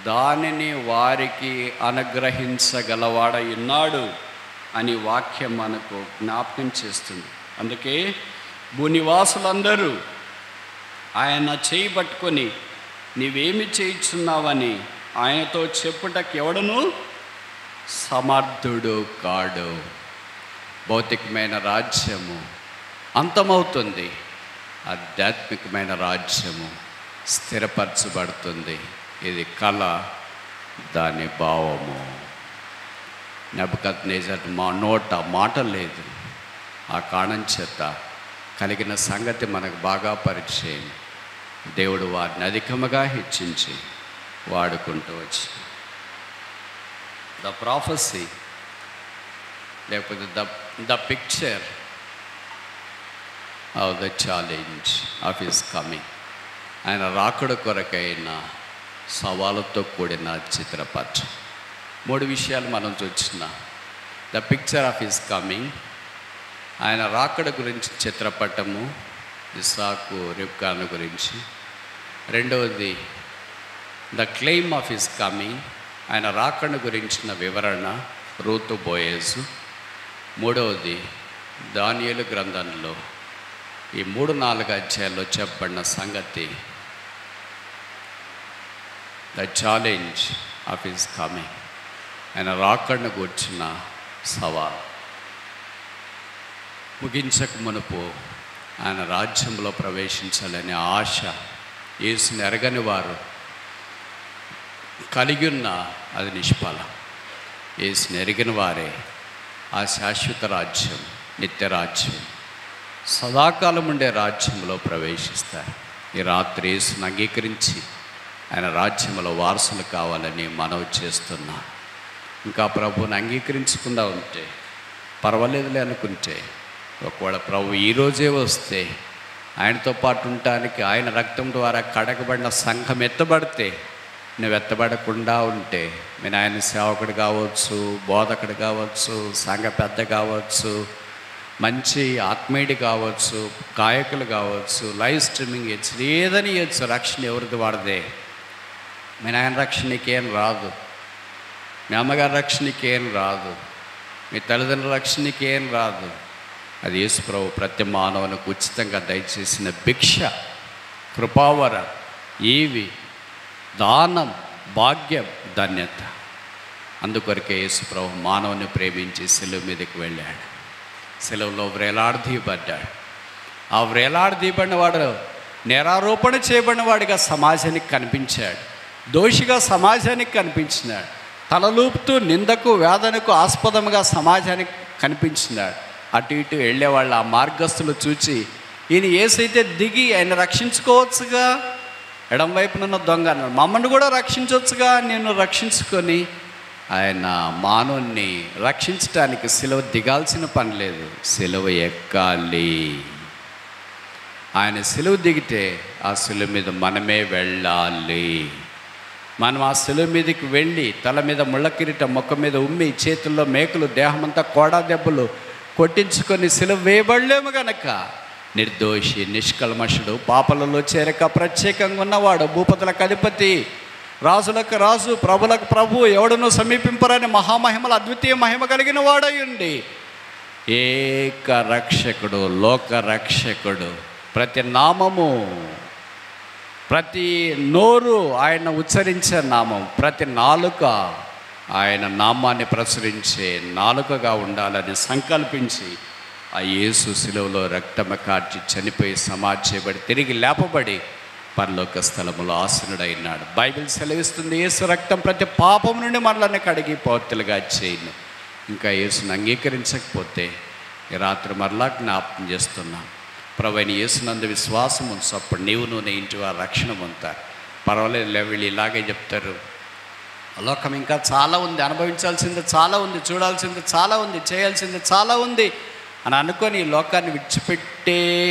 దానిని వారికి అనుగ్రహించగలవాడై ఉన్నాడు అని వాక్యం మనకు జ్ఞాపకం చేస్తుంది. అందుకే భూనివాసులందరూ ఆయన చేయి పట్టుకొని నీవేమి చేయుచున్నావని ఆయనతో చెప్పుటకు ఎవడును సమర్థుడు కాడు. భౌతికమైన రాజ్యము అంతమవుతుంది, ఆధ్యాత్మికమైన రాజ్యము స్థిరపరచబడుతుంది. ఇది కళ, దాని భావము. నెబుకద్నెజరు నోట మాట లేదు. ఆ కారణం చేత కలిగిన సంగతి మనకు బాగా పరిచయం. దేవుడు వారిని అధికముగా హెచ్చించి వాడుకుంటూ వచ్చి ద ప్రాఫెసీ లేకపోతే the picture of the challenge of his coming, ఆయన రాకడ కొరకైన సవాలుతో కూడిన చిత్రపటం. 3 విషయాలు మనం చూసిన. The picture of his coming, ఆయన రాకడ గురించి చిత్రపటము, ఇస్సాకు రిబ్కాను గురించి. రెండవది the claim of his coming, ఆయన రాకడ గురించిన వివరణ, రూతు బోయేజు. మూడవది దానియేలు గ్రంథంలో ఈ 3-4 అధ్యాయాల్లో చెప్పబడిన సంగతి, the challenge of his coming, ఆయన రాకడను గూర్చిన సవాల్. ముగించక మునుపు ఆయన రాజ్యంలో ప్రవేశించాలనే ఆశ యేసుని ఎరగని వారు కలిగి ఉన్న అది నిష్ఫలం. యేసుని ఎరిగిన వారే ఆ శాశ్వత రాజ్యం, నిత్యరాజ్యం, సదాకాలం ఉండే రాజ్యంలో ప్రవేశిస్తారు. ఈ రాత్రి యేసుని అంగీకరించి ఆయన రాజ్యంలో వారసులు కావాలని మనవి చేస్తున్నా. ఇంకా ప్రభువుని అంగీకరించకుండా ఉంటే పర్వాలేదులే అనుకుంటే, ఒకవేళ ప్రభు ఈరోజే వస్తే ఆయనతో పాటు ఉండటానికి, ఆయన రక్తం ద్వారా కడగబడిన సంఘం ఎత్తబడితే, నువ్వు ఎత్తబడకుండా ఉంటే, మీ నాయన సేవకుడు కావచ్చు, బోధకుడు కావచ్చు, సంఘ పెద్ద కావచ్చు, మంచి ఆత్మీయుడు కావచ్చు, గాయకులు కావచ్చు, లైవ్ స్ట్రీమింగ్ ఇచ్చు, ఏదని ఇచ్చు, రక్షణ ఎవరిది వాడదే. మీ నాయన రక్షణ నీకేం రాదు, మీ అమ్మగారి రక్షణ నీకేం రాదు, మీ తల్లిదండ్రుల రక్షణ నీకేం రాదు. అది యేసు ప్రభు ప్రతి మానవునికి ఉచితంగా దయచేసిన భిక్ష, కృపావర, ఈవి, దానం, భాగ్యం, ధన్యత. అందుకొరకే యేసు ప్రభు మానవుని ప్రేమించి శిలువ మీదకి వెళ్ళాడు. శిలువలో వ్రేలాడదీయబడ్డాడు. ఆ వ్రేలాడదీయబడిన వాడు నేరారోపణ చేయబడిన వాడిగా సమాజానికి కనిపించాడు, దోషిగా సమాజానికి కనిపించినాడు, తలలూపుతూ నిందకు వేదనకు ఆస్పదముగా సమాజానికి కనిపించినాడు. అటు ఇటు వెళ్ళేవాళ్ళు ఆ మార్గస్తులు చూచి, ఈయన ఏసైతే దిగి ఆయన రక్షించుకోవచ్చుగా, ఎడం వైపునున్న దొంగ అన్నాడు, మమ్మల్ని కూడా రక్షించవచ్చుగా. నేను రక్షించుకొని ఆయన మానవుణ్ణి రక్షించటానికి సిలువ దిగాల్సిన పని లేదు, సిలువ ఎక్కాలి. ఆయన సిలువ దిగితే ఆ సిలువ మీద మనమే వెళ్ళాలి. మనం ఆ సిలువ మీదకి వెళ్ళి తల మీద ముళ్ళ కిరీటం, ముఖం మీద ఉమ్మి, చేతుల్లో మేకులు, దేహమంతా కోడా దెబ్బలు కొట్టించుకొని సిలువ వేయబడలేము గనక నిర్దోషి, నిష్కల్మషుడు, పాపలలో చేరక ప్రత్యేకంగా ఉన్నవాడు, భూపతులకు అధిపతి, రాజులకు రాజు, ప్రభులకు ప్రభు, ఎవడనూ సమీపింపరని మహామహిమల అద్వితీయ మహిమ కలిగిన వాడై ఉండి ఏక రక్షకుడు, లోక రక్షకుడు, ప్రతి నామము, ప్రతి నోరు ఆయన ఉచ్చరించే నామం, ప్రతి నాలుక ఆయన నామాన్ని ప్రచురించే నాలుకగా ఉండాలని సంకల్పించి ఆ యేసు శిలువలో రక్తము కార్చి చనిపోయి సమాధి చేయబడి తిరిగి లేపబడి పరలోక స్థలములో ఆసనుడైనాడు. బైబిల్ సెలవిస్తుంది, యేసు రక్తం ప్రతి పాపం నుండి మనల్ని కడిగి పవిత్రులుగా చేయను. ఇంకా యేసును అంగీకరించకపోతే ఈ రాత్రి మరలా జ్ఞాపకం చేస్తున్నాం, ప్రభువైన యేసునందు విశ్వాసం ఉంచు, అప్పుడు నీవును నీ ఇంటి వారు రక్షణ పొందుతారు. పర్వాలేదు, వీళ్ళు ఇలాగే చెప్తారు, లోకం ఇంకా చాలా ఉంది, అనుభవించాల్సింది చాలా ఉంది, చూడాల్సింది చాలా ఉంది, చేయాల్సింది చాలా ఉంది అని అనుకొని ఈ లోకాన్ని విడిచిపెట్టేలోగా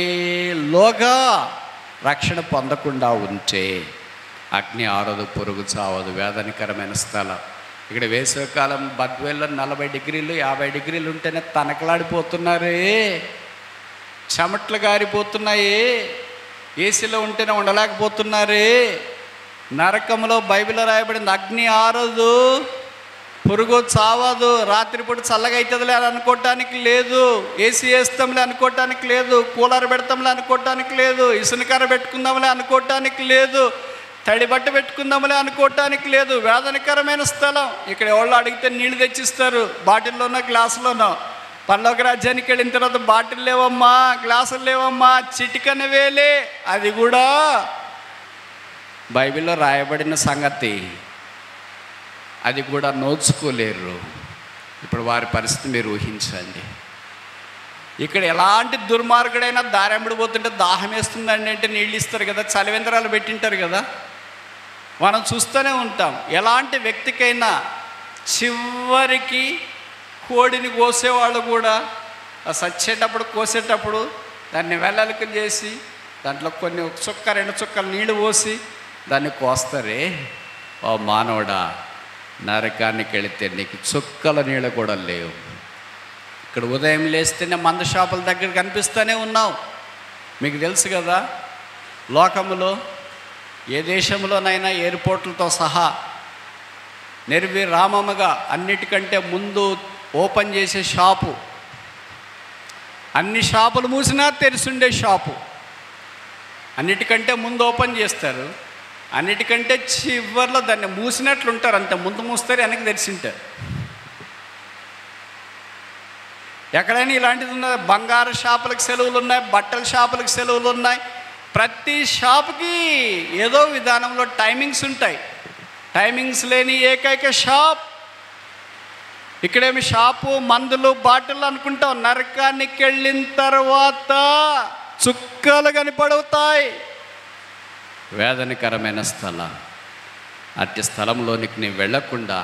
రక్షణ పొందకుండా ఉంటే అగ్ని ఆరదు, పురుగు చావదు, వేదనకరమైన స్థలం. ఇక్కడ వేసవికాలం బద్వేల్లో 40 డిగ్రీలు 50 డిగ్రీలు ఉంటేనే తనకలాడిపోతున్నారే, చెమట్లు గారిపోతున్నాయి, ఏసీలో ఉంటేనే ఉండలేకపోతున్నారే. నరకంలో బైబిల్లో రాయబడింది, అగ్ని ఆరదు, పురుగు చావదు, రాత్రిపూట చల్లగా అవుతుందిలే అని అనుకోవటానికి లేదు, ఏసీ వేస్తాంలే అనుకోవటానికి లేదు, కూలర్ పెడతాంలే అనుకోవటానికి లేదు, ఇసునకర్ర పెట్టుకుందాంలే అనుకోవటానికి లేదు, తడి బట్ట పెట్టుకుందాంలే అనుకోవటానికి లేదు. వేదనకరమైన స్థలం. ఇక్కడ ఎవరు అడిగితే నీళ్ళు తెచ్చిస్తారు, బాటిల్లోనో గ్లాసులోనో. పరలోక రాజ్యానికి వెళ్ళిన తర్వాత బాటిల్ లేవమ్మా, గ్లాసులు లేవమ్మా, చిటికన వేలే. అది కూడా బైబిల్లో రాయబడిన సంగతి, అది కూడా నోచుకోలేరు. ఇప్పుడు వారి పరిస్థితి మీరు ఊహించండి. ఇక్కడ ఎలాంటి దుర్మార్గుడైనా దారెంబడి పోతుంటే దాహం వేస్తుందండి అంటే నీళ్ళు ఇస్తారు కదా, చలివేంద్రాలు పెట్టింటారు కదా, మనం చూస్తూనే ఉంటాం. ఎలాంటి వ్యక్తికైనా చివరికి కోడిని కోసేవాళ్ళు కూడా సచ్చేటప్పుడు, కోసేటప్పుడు దాన్ని వెల్లలికలు చేసి దాంట్లో కొన్ని 1 చుక్క 2 చుక్కలు నీళ్ళు పోసి దాన్ని కోస్తారే. ఓ మానవుడా, నరకానికి వెళితే నీకు చుక్కల నీళ్ళు కూడా లేవు. ఇక్కడ ఉదయం లేస్తేనే మందు షాపుల దగ్గర కనిపిస్తూనే ఉన్నావు. మీకు తెలుసు కదా, లోకములో ఏ దేశంలోనైనా ఎయిర్పోర్ట్లతో సహా నిర్విరామముగా అన్నిటికంటే ముందు ఓపెన్ చేసే షాపు, అన్ని షాపులు మూసినా తెరిచుండే షాపు, అన్నిటికంటే ముందు ఓపెన్ చేస్తారు, అన్నిటికంటే చివర్లో దాన్ని మూసినట్లు ఉంటారు. అంత ముందు మూస్తారు, వెనక్కి తెరిచింటారు. ఎక్కడైనా ఇలాంటిది ఉన్నది. బంగారు షాపులకు సెలవులు ఉన్నాయి, బట్టల షాపులకు సెలవులు ఉన్నాయి. ప్రతి షాపుకి ఏదో విధానంలో టైమింగ్స్ ఉంటాయి. టైమింగ్స్ లేని ఏకైక షాప్ ఇక్కడేమి షాపు, మందులు, బాటిల్ అనుకుంటాం. నరకానికి వెళ్ళిన తర్వాత చుక్కలు కనపడవుతాయి. వేదనకరమైన స్థలం. అట్టి స్థలంలోనికి నేను వెళ్లకుండా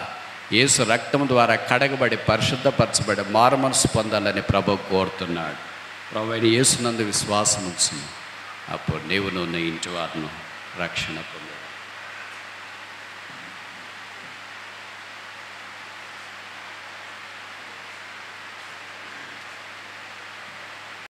యేసు రక్తం ద్వారా కడగబడి పరిశుద్ధపరచబడి మారు మనసు పొందాలని ప్రభువు కోరుతున్నాడు. ప్రభువైన యేసునందు విశ్వాసం ఉంచు. అప్పుడు నీవును నీ ఇంటి వారును రక్షణ పొందు.